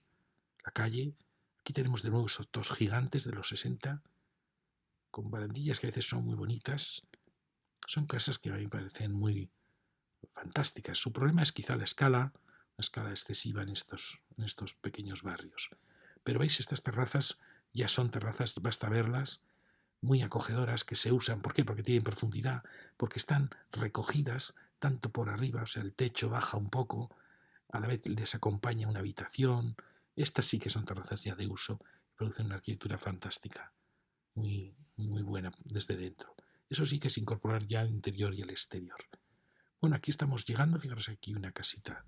la calle. Aquí tenemos de nuevo esos dos gigantes de los 60, con barandillas que a veces son muy bonitas. Son casas que a mí me parecen muy fantásticas. Su problema es quizá la escala excesiva en estos pequeños barrios. Pero veis, estas terrazas ya son terrazas, basta verlas, muy acogedoras, que se usan. ¿Por qué? Porque tienen profundidad, porque están recogidas tanto por arriba, o sea, el techo baja un poco, a la vez les acompaña una habitación. Estas sí que son terrazas ya de uso, producen una arquitectura fantástica, muy, muy buena desde dentro. Eso sí que es incorporar ya el interior y el exterior. Bueno, aquí estamos llegando, fijaros aquí una casita,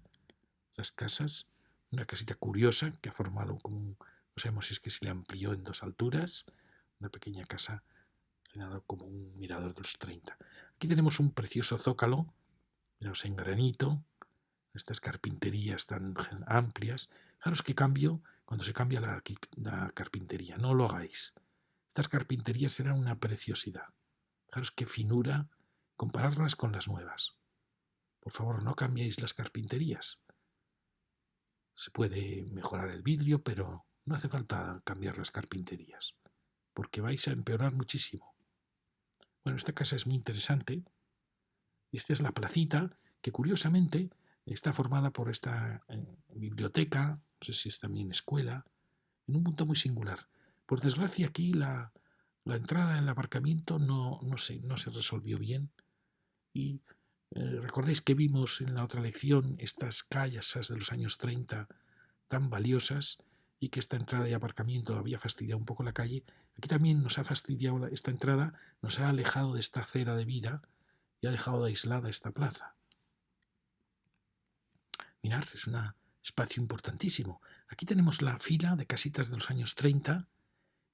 las casas, una casita curiosa que ha formado como no sabemos si es que se le amplió en dos alturas, una pequeña casa que ha dado como un mirador de los 30. Aquí tenemos un precioso zócalo, menos en granito, estas carpinterías tan amplias. Fijaros qué cambio cuando se cambia la carpintería, no lo hagáis. Estas carpinterías serán una preciosidad. Fijaros qué finura, compararlas con las nuevas. Por favor, no cambiéis las carpinterías. Se puede mejorar el vidrio, pero no hace falta cambiar las carpinterías, porque vais a empeorar muchísimo. Bueno, esta casa es muy interesante. Esta es la placita, que curiosamente está formada por esta biblioteca, no sé si es también escuela, en un punto muy singular. Por desgracia, aquí la entrada del aparcamiento no se resolvió bien. Y recordáis que vimos en la otra lección estas calles de los años 30 tan valiosas y que esta entrada y aparcamiento lo había fastidiado un poco la calle. Aquí también nos ha fastidiado esta entrada, nos ha alejado de esta acera de vida y ha dejado de aislada esta plaza. Mirad, es un espacio importantísimo. Aquí tenemos la fila de casitas de los años 30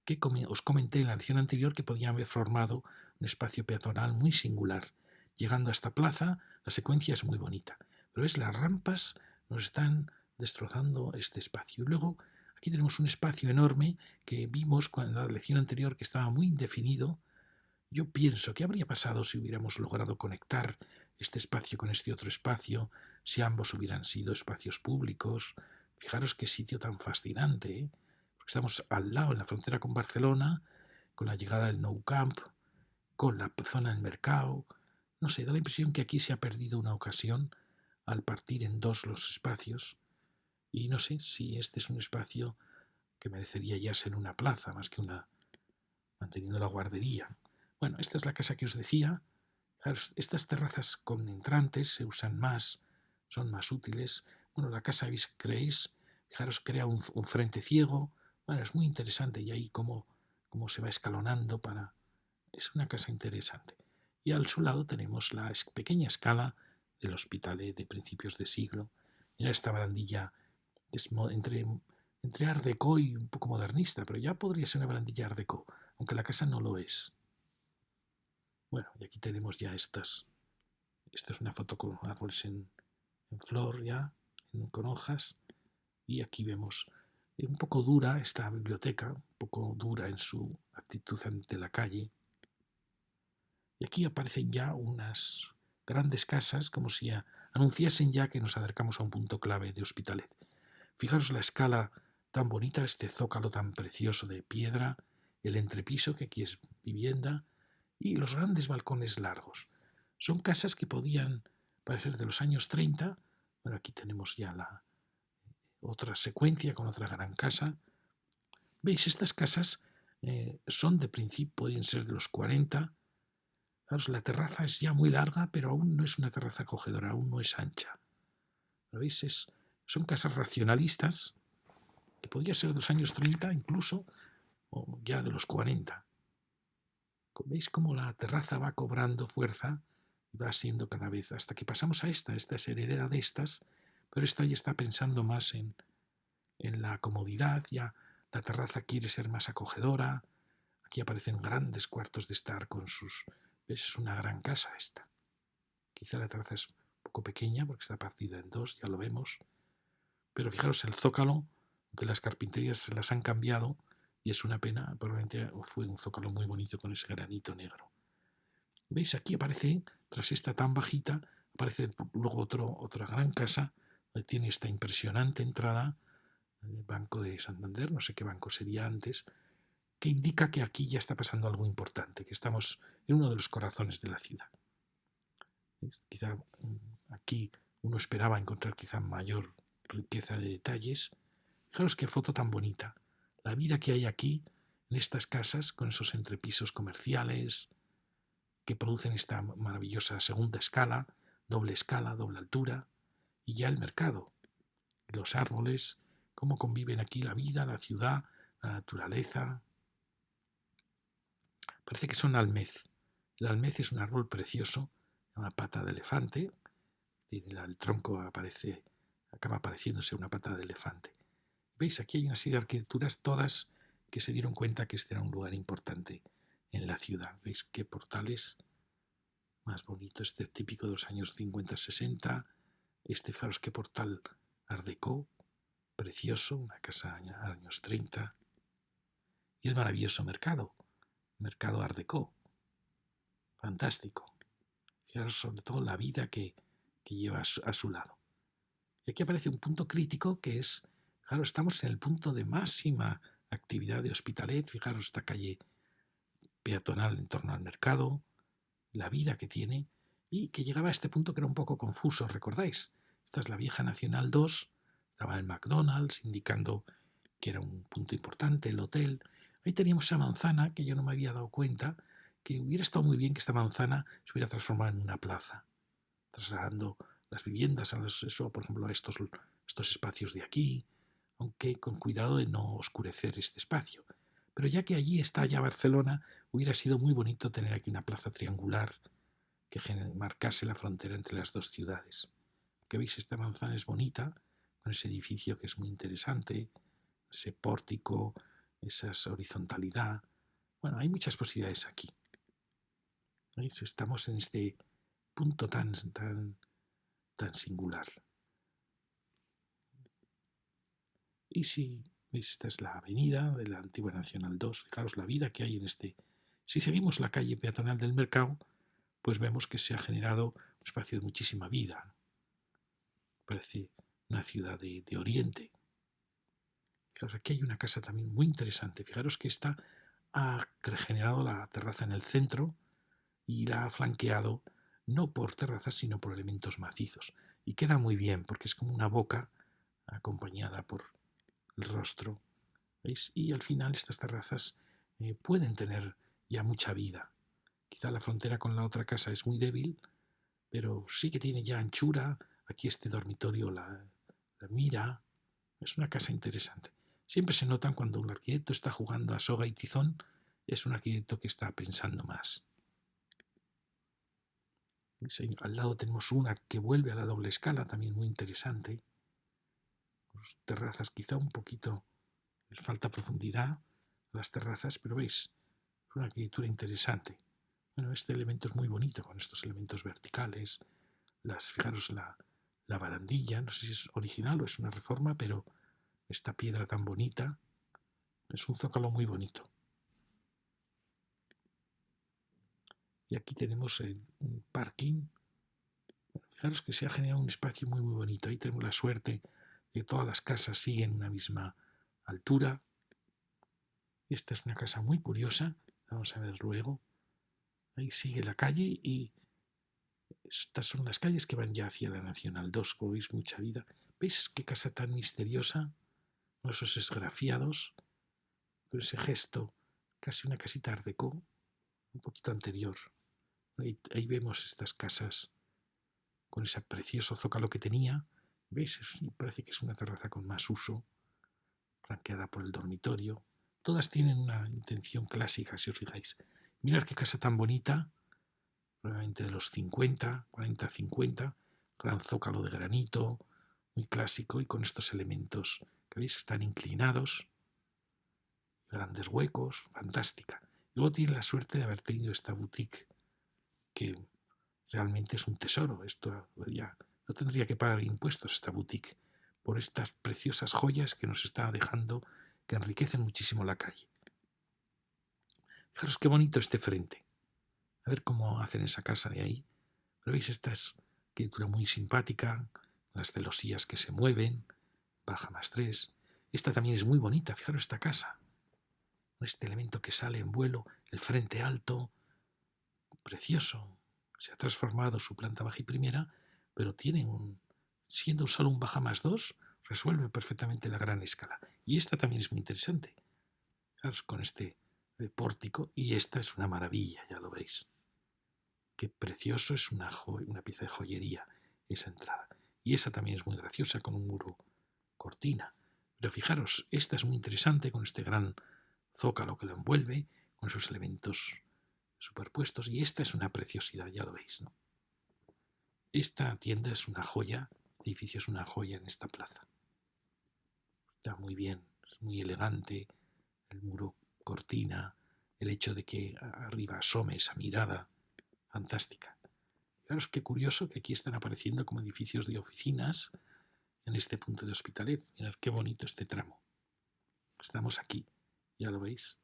que os comenté en la lección anterior que podían haber formado un espacio peatonal muy singular. Llegando a esta plaza, la secuencia es muy bonita. Pero ves, las rampas nos están destrozando este espacio. Y luego aquí tenemos un espacio enorme que vimos en la lección anterior que estaba muy indefinido. Yo pienso, ¿qué habría pasado si hubiéramos logrado conectar este espacio con este otro espacio, si ambos hubieran sido espacios públicos? Fijaros qué sitio tan fascinante, ¿eh? Porque estamos al lado, en la frontera con Barcelona, con la llegada del Nou Camp, con la zona del mercado. No sé, da la impresión que aquí se ha perdido una ocasión al partir en dos los espacios. Y no sé si este es un espacio que merecería ya ser una plaza más que una, manteniendo la guardería. Bueno, esta es la casa que os decía. Fijaros, estas terrazas con entrantes se usan más, son más útiles. Bueno, la casa creéis, fijaros, crea un frente ciego. Bueno, es muy interesante y ahí cómo se va escalonando para... Es una casa interesante. Y al su lado tenemos la pequeña escala del Hospitalet de principios de siglo. Mira esta barandilla es entre Art Deco y un poco modernista, pero ya podría ser una barandilla Art Deco, aunque la casa no lo es. Bueno, y aquí tenemos ya estas. Esta es una foto con árboles en flor ya, con hojas. Y aquí vemos un poco dura esta biblioteca, un poco dura en su actitud ante la calle. Y aquí aparecen ya unas grandes casas, como si anunciasen ya que nos acercamos a un punto clave de Hospitalet. Fijaros la escala tan bonita, este zócalo tan precioso de piedra, el entrepiso, que aquí es vivienda, y los grandes balcones largos. Son casas que podían parecer de los años 30. Bueno, aquí tenemos ya la otra secuencia con otra gran casa. ¿Veis? Estas casas son de principio, pueden ser de los 40. Claro, la terraza es ya muy larga, pero aún no es una terraza acogedora, aún no es ancha. ¿Lo veis? Son casas racionalistas, que podría ser de los años 30 incluso, o ya de los 40. ¿Veis cómo la terraza va cobrando fuerza y va siendo cada vez, hasta que pasamos a esta es heredera de estas, pero esta ya está pensando más en la comodidad, ya la terraza quiere ser más acogedora, aquí aparecen grandes cuartos de estar con sus... ¿Ves? Es una gran casa esta. Quizá la terraza es un poco pequeña porque está partida en dos, ya lo vemos, pero fijaros el zócalo, que las carpinterías se las han cambiado y es una pena, probablemente fue un zócalo muy bonito con ese granito negro. ¿Veis? Aquí aparece, tras esta tan bajita, aparece luego otra gran casa, donde tiene esta impresionante entrada, el Banco de Santander, no sé qué banco sería antes, que indica que aquí ya está pasando algo importante, que estamos en uno de los corazones de la ciudad. ¿Veis? Quizá aquí uno esperaba encontrar quizá mayor riqueza de detalles. Fijaros qué foto tan bonita. La vida que hay aquí, en estas casas, con esos entrepisos comerciales, que producen esta maravillosa segunda escala, doble altura, y ya el mercado, los árboles, cómo conviven aquí la vida, la ciudad, la naturaleza. Parece que son almez. El almez es un árbol precioso, una pata de elefante, el tronco acaba apareciéndose una pata de elefante. ¿Veis? Aquí hay una serie de arquitecturas, todas que se dieron cuenta que este era un lugar importante en la ciudad. ¿Veis qué portales más bonito? Este típico de los años 50-60. Fijaros qué portal Art Deco, precioso, una casa años 30. Y el maravilloso mercado Art Deco, fantástico. Fijaros sobre todo la vida que lleva a su lado. Y aquí aparece un punto crítico que es, fijaros, estamos en el punto de máxima actividad de Hospitalet. Fijaros esta calle peatonal en torno al mercado, la vida que tiene, y que llegaba a este punto que era un poco confuso, ¿recordáis? Esta es la vieja Nacional 2, estaba el McDonald's indicando que era un punto importante, el hotel. Ahí teníamos esa manzana que yo no me había dado cuenta, que hubiera estado muy bien que esta manzana se hubiera transformado en una plaza, trasladando las viviendas, por ejemplo, a estos espacios de aquí, aunque con cuidado de no oscurecer este espacio. Pero ya que allí está ya Barcelona, hubiera sido muy bonito tener aquí una plaza triangular que marcase la frontera entre las dos ciudades. Que veis, esta manzana es bonita, con ese edificio que es muy interesante, ese pórtico, esa horizontalidad. Bueno, hay muchas posibilidades aquí. ¿Veis? Estamos en este punto tan singular. Y si veis, esta es la avenida de la antigua Nacional 2, fijaros la vida que hay en este. Si seguimos la calle peatonal del mercado, pues vemos que se ha generado un espacio de muchísima vida. Parece una ciudad de Oriente. Fijaros, aquí hay una casa también muy interesante. Fijaros que esta ha regenerado la terraza en el centro y la ha flanqueado no por terrazas, sino por elementos macizos. Y queda muy bien, porque es como una boca acompañada por el rostro. ¿Veis? Y al final estas terrazas pueden tener ya mucha vida. Quizá la frontera con la otra casa es muy débil, pero sí que tiene ya anchura. Aquí este dormitorio la mira. Es una casa interesante. Siempre se notan cuando un arquitecto está jugando a soga y tizón, es un arquitecto que está pensando más. Al lado tenemos una que vuelve a la doble escala, también muy interesante. Pues terrazas quizá un poquito, les falta profundidad a las terrazas, pero veis, es una arquitectura interesante. Bueno, este elemento es muy bonito con estos elementos verticales. Fijaros la barandilla, no sé si es original o es una reforma, pero esta piedra tan bonita es un zócalo muy bonito. Y aquí tenemos un parking. Bueno, fijaros que se ha generado un espacio muy muy bonito. Ahí tenemos la suerte de que todas las casas siguen una misma altura. Esta es una casa muy curiosa. Vamos a ver luego. Ahí sigue la calle y estas son las calles que van ya hacia la Nacional 2. Como veis, mucha vida. ¿Veis qué casa tan misteriosa? Con esos esgrafiados, con ese gesto, casi una casita art déco, un poquito anterior. Ahí vemos estas casas con ese precioso zócalo que tenía. ¿Veis? Parece que es una terraza con más uso, flanqueada por el dormitorio. Todas tienen una intención clásica, si os fijáis. Mirad qué casa tan bonita, probablemente de los 50, 40, 50, gran zócalo de granito, muy clásico y con estos elementos que veis están inclinados, grandes huecos, fantástica. Luego tiene la suerte de haber tenido esta boutique que realmente es un tesoro. Esto ya no tendría que pagar impuestos esta boutique por estas preciosas joyas que nos está dejando, que enriquecen muchísimo la calle. Fijaros qué bonito este frente. A ver cómo hacen esa casa de ahí. Pero veis, esta es arquitectura muy simpática, las celosías que se mueven, baja +3. Esta también es muy bonita, fijaros esta casa. Este elemento que sale en vuelo, el frente alto, precioso. Se ha transformado su planta baja y primera, pero tiene siendo solo un baja +2, resuelve perfectamente la gran escala. Y esta también es muy interesante. Fijaros con este pórtico, y esta es una maravilla, ya lo veis. Qué precioso, es una pieza de joyería esa entrada. Y esa también es muy graciosa con un muro cortina. Pero fijaros, esta es muy interesante con este gran zócalo que lo envuelve, con esos elementos superpuestos. Y esta es una preciosidad, ya lo veis, ¿no? Esta tienda es una joya, el edificio es una joya en esta plaza. Está muy bien, es muy elegante, el muro cortina, el hecho de que arriba asome esa mirada fantástica. Fijaros qué curioso que aquí están apareciendo como edificios de oficinas en este punto de Hospitalet. Mirad qué bonito este tramo. Estamos aquí, ya lo veis.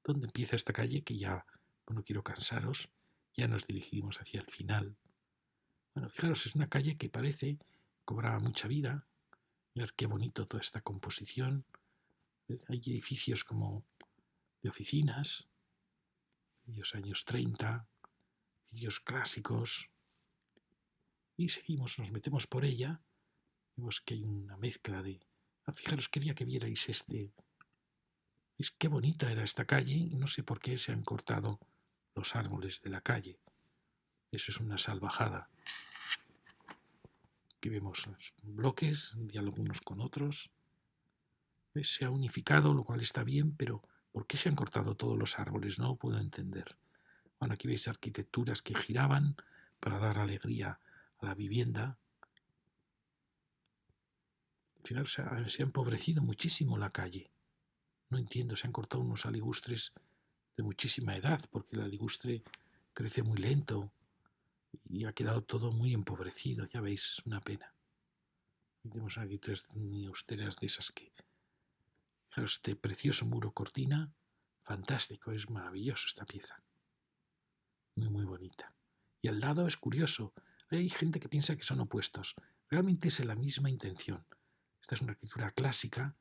¿Dónde empieza esta calle? Que ya, no quiero cansaros, ya nos dirigimos hacia el final. Bueno, fijaros, es una calle que parece cobraba mucha vida. Mirad qué bonito toda esta composición. Hay edificios como de oficinas, edificios años 30, edificios clásicos. Y seguimos, nos metemos por ella. Vemos que hay una mezcla de... fijaros, quería que vierais este... Es qué bonita era esta calle y no sé por qué se han cortado los árboles de la calle. Eso es una salvajada. Aquí vemos los bloques, diálogo unos con otros. Se ha unificado, lo cual está bien, pero ¿por qué se han cortado todos los árboles? No lo puedo entender. Bueno, aquí veis arquitecturas que giraban para dar alegría a la vivienda. Fijaros, se ha empobrecido muchísimo la calle. No entiendo, se han cortado unos aligustres de muchísima edad, porque el aligustre crece muy lento y ha quedado todo muy empobrecido, ya veis, es una pena. Tenemos aquí tres muy austeras de esas que... Fijaros, este precioso muro cortina, fantástico, es maravilloso esta pieza. Muy, muy bonita. Y al lado es curioso, hay gente que piensa que son opuestos, realmente es la misma intención. Esta es una arquitectura clásica,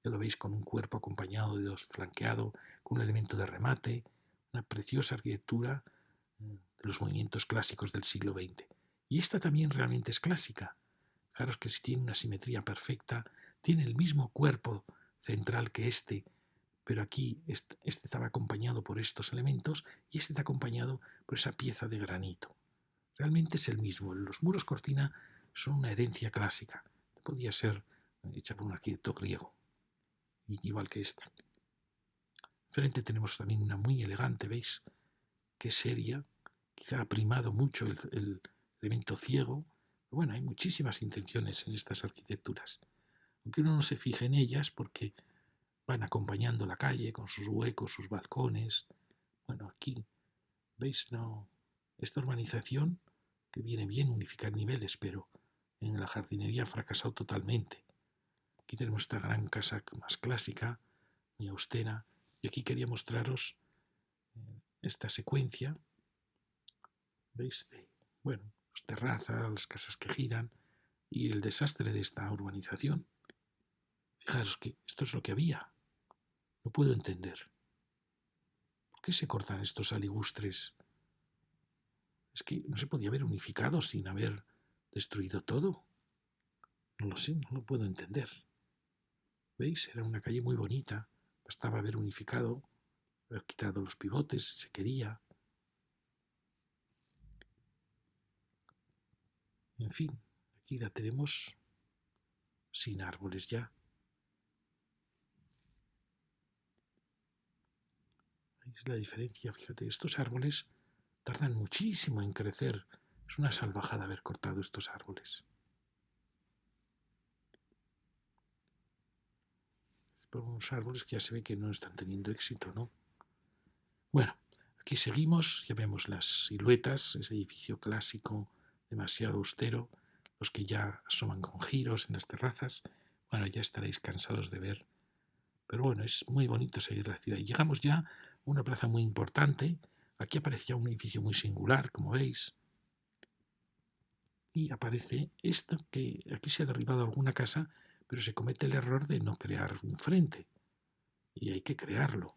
ya lo veis con un cuerpo acompañado de dos flanqueado, con un elemento de remate, una preciosa arquitectura de los movimientos clásicos del siglo XX. Y esta también realmente es clásica. Fijaros que si tiene una simetría perfecta, tiene el mismo cuerpo central que este, pero aquí este estaba acompañado por estos elementos y este está acompañado por esa pieza de granito. Realmente es el mismo. Los muros cortina son una herencia clásica. Podía ser hecha por un arquitecto griego, igual que esta. Frente tenemos también una muy elegante, ¿veis? Qué seria. Quizá ha primado mucho el elemento ciego. Bueno, hay muchísimas intenciones en estas arquitecturas. Aunque uno no se fije en ellas porque van acompañando la calle con sus huecos, sus balcones. Bueno, aquí, ¿veis? No, esta urbanización que viene bien unificar niveles, pero en la jardinería ha fracasado totalmente. Aquí tenemos esta gran casa más clásica, muy austera, y aquí quería mostraros esta secuencia, ¿veis? Bueno, las terrazas, las casas que giran y el desastre de esta urbanización. Fijaros que esto es lo que había. No puedo entender. ¿Por qué se cortan estos aligustres? Es que no se podía haber unificado sin haber destruido todo. No lo sé, no lo puedo entender. ¿Veis? Era una calle muy bonita. Bastaba haber unificado, haber quitado los pivotes si se quería. En fin, aquí la tenemos sin árboles ya. ¿Veis la diferencia? Fíjate, estos árboles tardan muchísimo en crecer. Es una salvajada haber cortado estos árboles. Por unos árboles que ya se ve que no están teniendo éxito, ¿no? Bueno, aquí seguimos, ya vemos las siluetas, ese edificio clásico demasiado austero, los que ya asoman con giros en las terrazas. Bueno, ya estaréis cansados de ver. Pero bueno, es muy bonito seguir la ciudad. Y llegamos ya a una plaza muy importante. Aquí aparece ya un edificio muy singular, como veis. Y aparece esto, que aquí se ha derribado alguna casa, pero se comete el error de no crear un frente. Y hay que crearlo.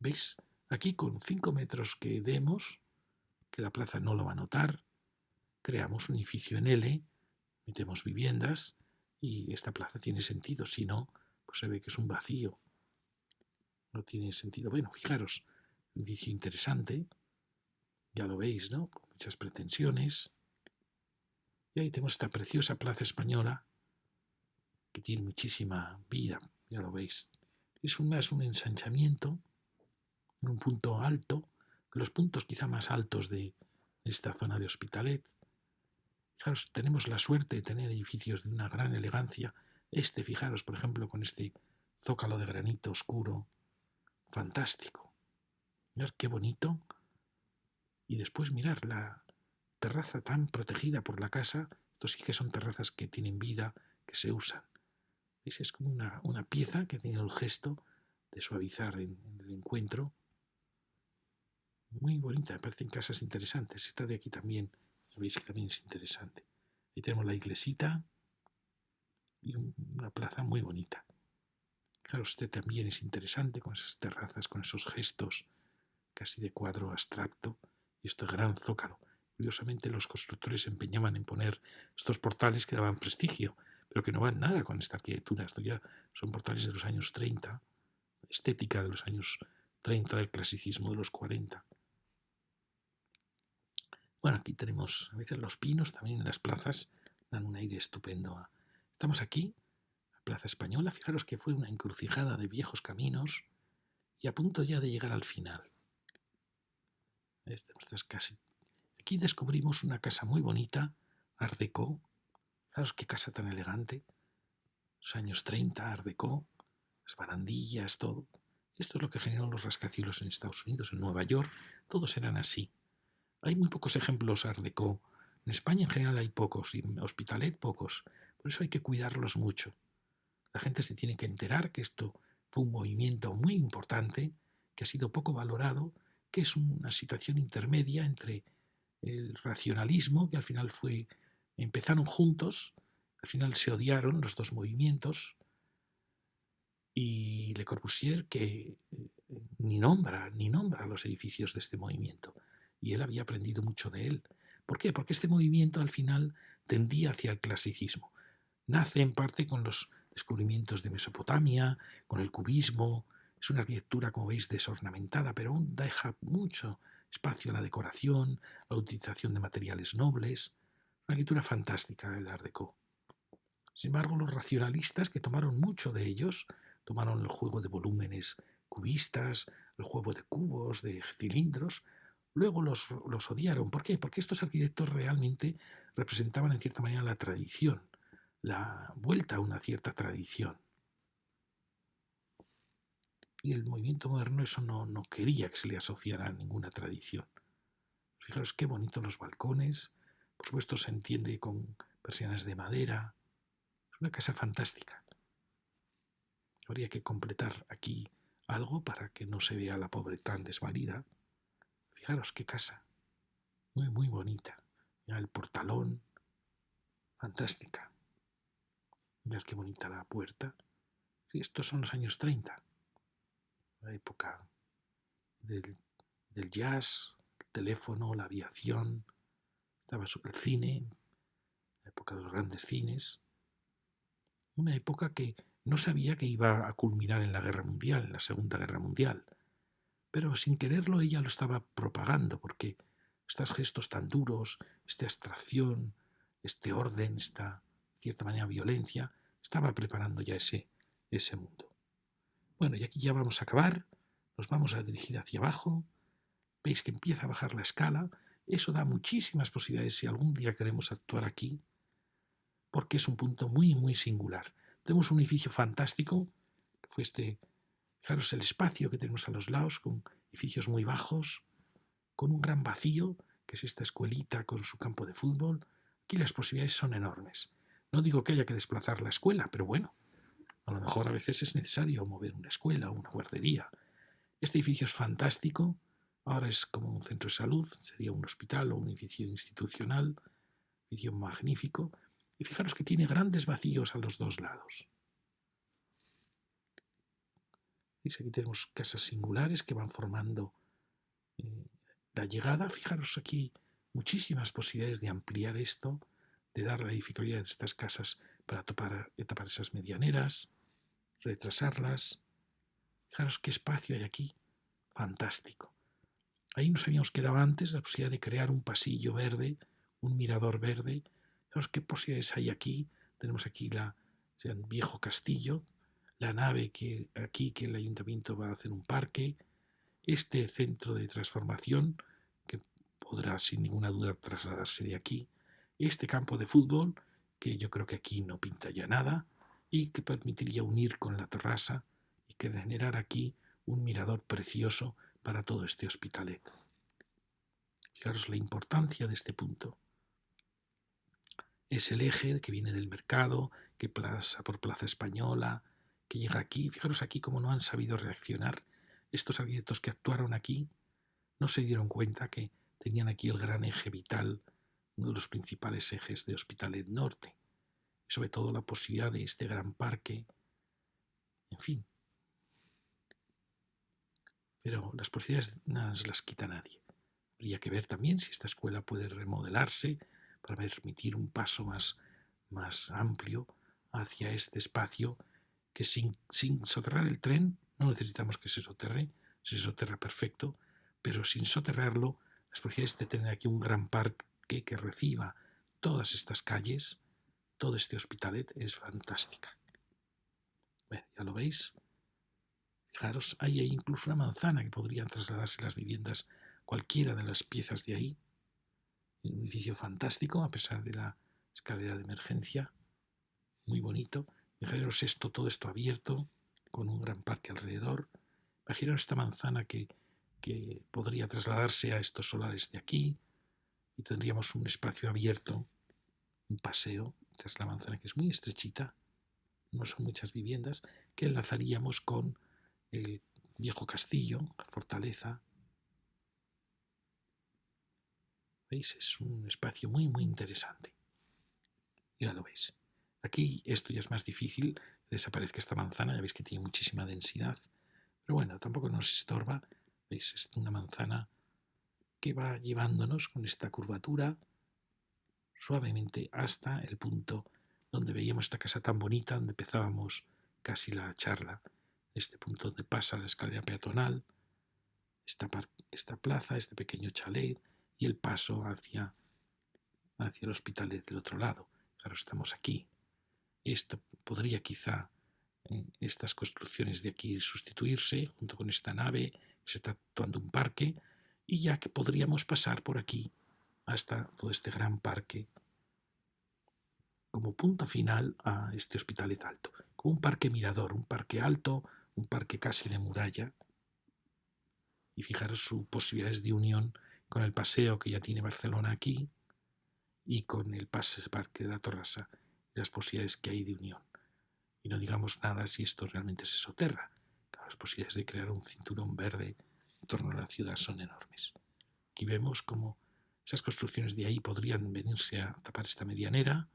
¿Veis? Aquí con 5 metros que demos, que la plaza no lo va a notar, creamos un edificio en L, metemos viviendas y esta plaza tiene sentido. Si no, pues se ve que es un vacío. No tiene sentido. Bueno, fijaros, un edificio interesante, ya lo veis, ¿no? Con muchas pretensiones. Y ahí tenemos esta preciosa plaza española que tiene muchísima vida, ya lo veis. Es más un ensanchamiento en un punto alto, de los puntos quizá más altos de esta zona de Hospitalet. Fijaros, tenemos la suerte de tener edificios de una gran elegancia. Fijaros, por ejemplo, con este zócalo de granito oscuro, fantástico. Mirad qué bonito. Y después mirar la terraza tan protegida por la casa. Estos sí que son terrazas que tienen vida, que se usan. ¿Veis? Es como una pieza que tiene el gesto de suavizar en el encuentro. Muy bonita, me parecen casas interesantes. Esta de aquí también, veis que también es interesante. Ahí tenemos la iglesita y una plaza muy bonita. Claro, este también es interesante con esas terrazas, con esos gestos casi de cuadro abstracto y este gran zócalo. Curiosamente los constructores se empeñaban en poner estos portales que daban prestigio, pero que no van nada con esta arquitectura. Esto ya son portales de los años 30, estética de los años 30 del clasicismo de los 40. Bueno, aquí tenemos a veces los pinos también en las plazas, dan un aire estupendo. Estamos aquí, la Plaza Española, fijaros que fue una encrucijada de viejos caminos y a punto ya de llegar al final. Aquí descubrimos una casa muy bonita, Art Deco. Fijaros qué casa tan elegante. Los años 30, Art Deco, las barandillas, todo. Esto es lo que generó los rascacielos en Estados Unidos, en Nueva York. Todos eran así. Hay muy pocos ejemplos Art Deco. En España en general hay pocos, y en Hospitalet pocos. Por eso hay que cuidarlos mucho. La gente se tiene que enterar que esto fue un movimiento muy importante, que ha sido poco valorado, que es una situación intermedia entre el racionalismo, que al final empezaron juntos, al final se odiaron los dos movimientos, y Le Corbusier, que ni nombra los edificios de este movimiento. Y él había aprendido mucho de él. ¿Por qué? Porque este movimiento al final tendía hacia el clasicismo. Nace en parte con los descubrimientos de Mesopotamia, con el cubismo. Es una arquitectura, como veis, desornamentada, pero aún deja mucho espacio a la decoración, a la utilización de materiales nobles. Una arquitectura fantástica el Art Deco. Sin embargo, los racionalistas, que tomaron mucho de ellos, tomaron el juego de volúmenes cubistas, el juego de cubos, de cilindros, luego los odiaron. ¿Por qué? Porque estos arquitectos realmente representaban en cierta manera la tradición, la vuelta a una cierta tradición. Y el movimiento moderno eso no quería que se le asociara a ninguna tradición. Fijaros qué bonitos los balcones, por supuesto se entiende con persianas de madera. Es una casa fantástica. Habría que completar aquí algo para que no se vea la pobre tan desvalida. Fijaros qué casa, muy bonita. Mira el portalón, fantástica. Mirad qué bonita la puerta. Sí, estos son los años 30, la época del jazz, el teléfono, la aviación, estaba el cine, la época de los grandes cines. Una época que no sabía que iba a culminar en la Guerra Mundial, en la Segunda Guerra Mundial. Pero sin quererlo ella lo estaba propagando, porque estos gestos tan duros, esta abstracción, este orden, esta cierta manera violencia, estaba preparando ya ese mundo. Bueno, y aquí ya vamos a acabar, nos vamos a dirigir hacia abajo, veis que empieza a bajar la escala, eso da muchísimas posibilidades si algún día queremos actuar aquí, porque es un punto muy singular. Tenemos un edificio fantástico, que fue fijaros el espacio que tenemos a los lados, con edificios muy bajos, con un gran vacío, que es esta escuelita con su campo de fútbol. Aquí las posibilidades son enormes. No digo que haya que desplazar la escuela, pero bueno, a lo mejor a veces es necesario mover una escuela o una guardería. Este edificio es fantástico, ahora es como un centro de salud, sería un hospital o un edificio institucional, edificio magnífico, y fijaros que tiene grandes vacíos a los dos lados. ¿Veis? Aquí tenemos casas singulares que van formando la llegada. Fijaros aquí muchísimas posibilidades de ampliar esto, de dar la dificultad de estas casas para tapar esas medianeras, retrasarlas. Fijaros qué espacio hay aquí, fantástico. Ahí nos habíamos quedado antes la posibilidad de crear un pasillo verde, un mirador verde. Fijaros qué posibilidades hay aquí. Tenemos aquí el viejo castillo, la nave que el ayuntamiento va a hacer un parque, este centro de transformación que podrá sin ninguna duda trasladarse de aquí, este campo de fútbol que yo creo que aquí no pinta ya nada y que permitiría unir con la terraza y que generar aquí un mirador precioso para todo este Hospitalet. Fijaros la importancia de este punto. Es el eje que viene del mercado, que pasa por Plaza Española, que llega aquí. Fijaros aquí cómo no han sabido reaccionar. Estos arquitectos que actuaron aquí no se dieron cuenta que tenían aquí el gran eje vital, uno de los principales ejes de Hospitalet Norte. Y sobre todo la posibilidad de este gran parque. En fin. Pero las posibilidades no las quita nadie. Habría que ver también si esta escuela puede remodelarse para permitir un paso más amplio hacia este espacio que sin soterrar el tren, no necesitamos que se soterra perfecto, pero sin soterrarlo, las posibilidades de tener aquí un gran parque que reciba todas estas calles, todo este Hospitalet, es fantástica. Bueno, ya lo veis. Fijaros, hay incluso una manzana que podrían trasladarse las viviendas, cualquiera de las piezas de ahí. Un edificio fantástico, a pesar de la escalera de emergencia. Muy bonito. Imaginaros todo esto abierto, con un gran parque alrededor. Imaginaros esta manzana que podría trasladarse a estos solares de aquí y tendríamos un espacio abierto, un paseo. Esta es la manzana que es muy estrechita, no son muchas viviendas, que enlazaríamos con el viejo castillo, la fortaleza. ¿Veis? Es un espacio muy interesante. Ya lo veis. Aquí esto ya es más difícil, desaparezca esta manzana, ya veis que tiene muchísima densidad, pero bueno, tampoco nos estorba. ¿Veis? Es una manzana que va llevándonos con esta curvatura suavemente hasta el punto donde veíamos esta casa tan bonita, donde empezábamos casi la charla, este punto donde pasa la escalera peatonal, esta plaza, este pequeño chalet y el paso hacia el Hospitalet del otro lado. Claro, estamos aquí. Esto podría quizá, estas construcciones de aquí sustituirse junto con esta nave, se está actuando un parque, y ya que podríamos pasar por aquí hasta todo este gran parque como punto final a este Hospitalet Alto, como un parque mirador, un parque alto, un parque casi de muralla, y fijaros sus posibilidades de unión con el paseo que ya tiene Barcelona aquí y con el parque de la Torrassa, las posibilidades que hay de unión. Y no digamos nada si esto realmente se soterra. Claro, las posibilidades de crear un cinturón verde en torno a la ciudad son enormes. Aquí vemos cómo esas construcciones de ahí podrían venirse a tapar esta medianera.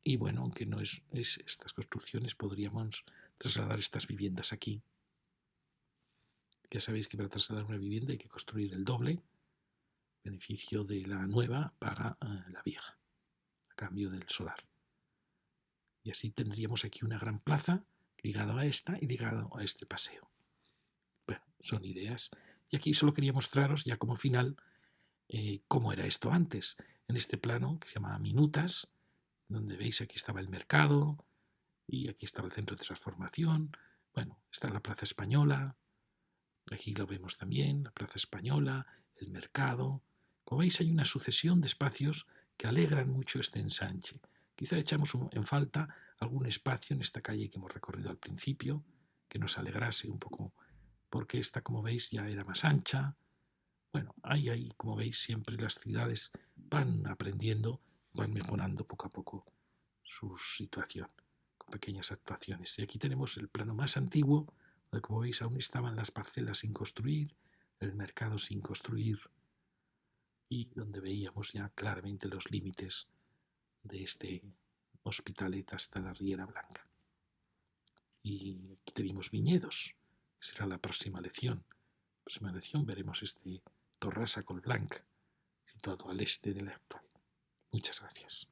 Y bueno, aunque no es estas construcciones, podríamos trasladar estas viviendas aquí. Ya sabéis que para trasladar una vivienda hay que construir el doble. Beneficio de la nueva paga la vieja, a cambio del solar. Y así tendríamos aquí una gran plaza ligado a esta y ligado a este paseo. Bueno, son ideas. Y aquí solo quería mostraros ya como final cómo era esto antes. En este plano que se llama Minutas, donde veis aquí estaba el mercado y aquí estaba el centro de transformación. Bueno, está la Plaza Española. Aquí lo vemos también, la Plaza Española, el mercado. Como veis hay una sucesión de espacios que alegran mucho este ensanche. Quizá echamos en falta algún espacio en esta calle que hemos recorrido al principio, que nos alegrase un poco, porque esta, como veis, ya era más ancha. Bueno, ahí, como veis, siempre las ciudades van aprendiendo, van mejorando poco a poco su situación, con pequeñas actuaciones. Y aquí tenemos el plano más antiguo, donde, como veis, aún estaban las parcelas sin construir, el mercado sin construir, y donde veíamos ya claramente los límites de este Hospitalet hasta la Riera Blanca. Y aquí tenemos viñedos, que será la próxima lección. La próxima lección veremos este Torrassa Collblanc, situado al este del actual. Muchas gracias.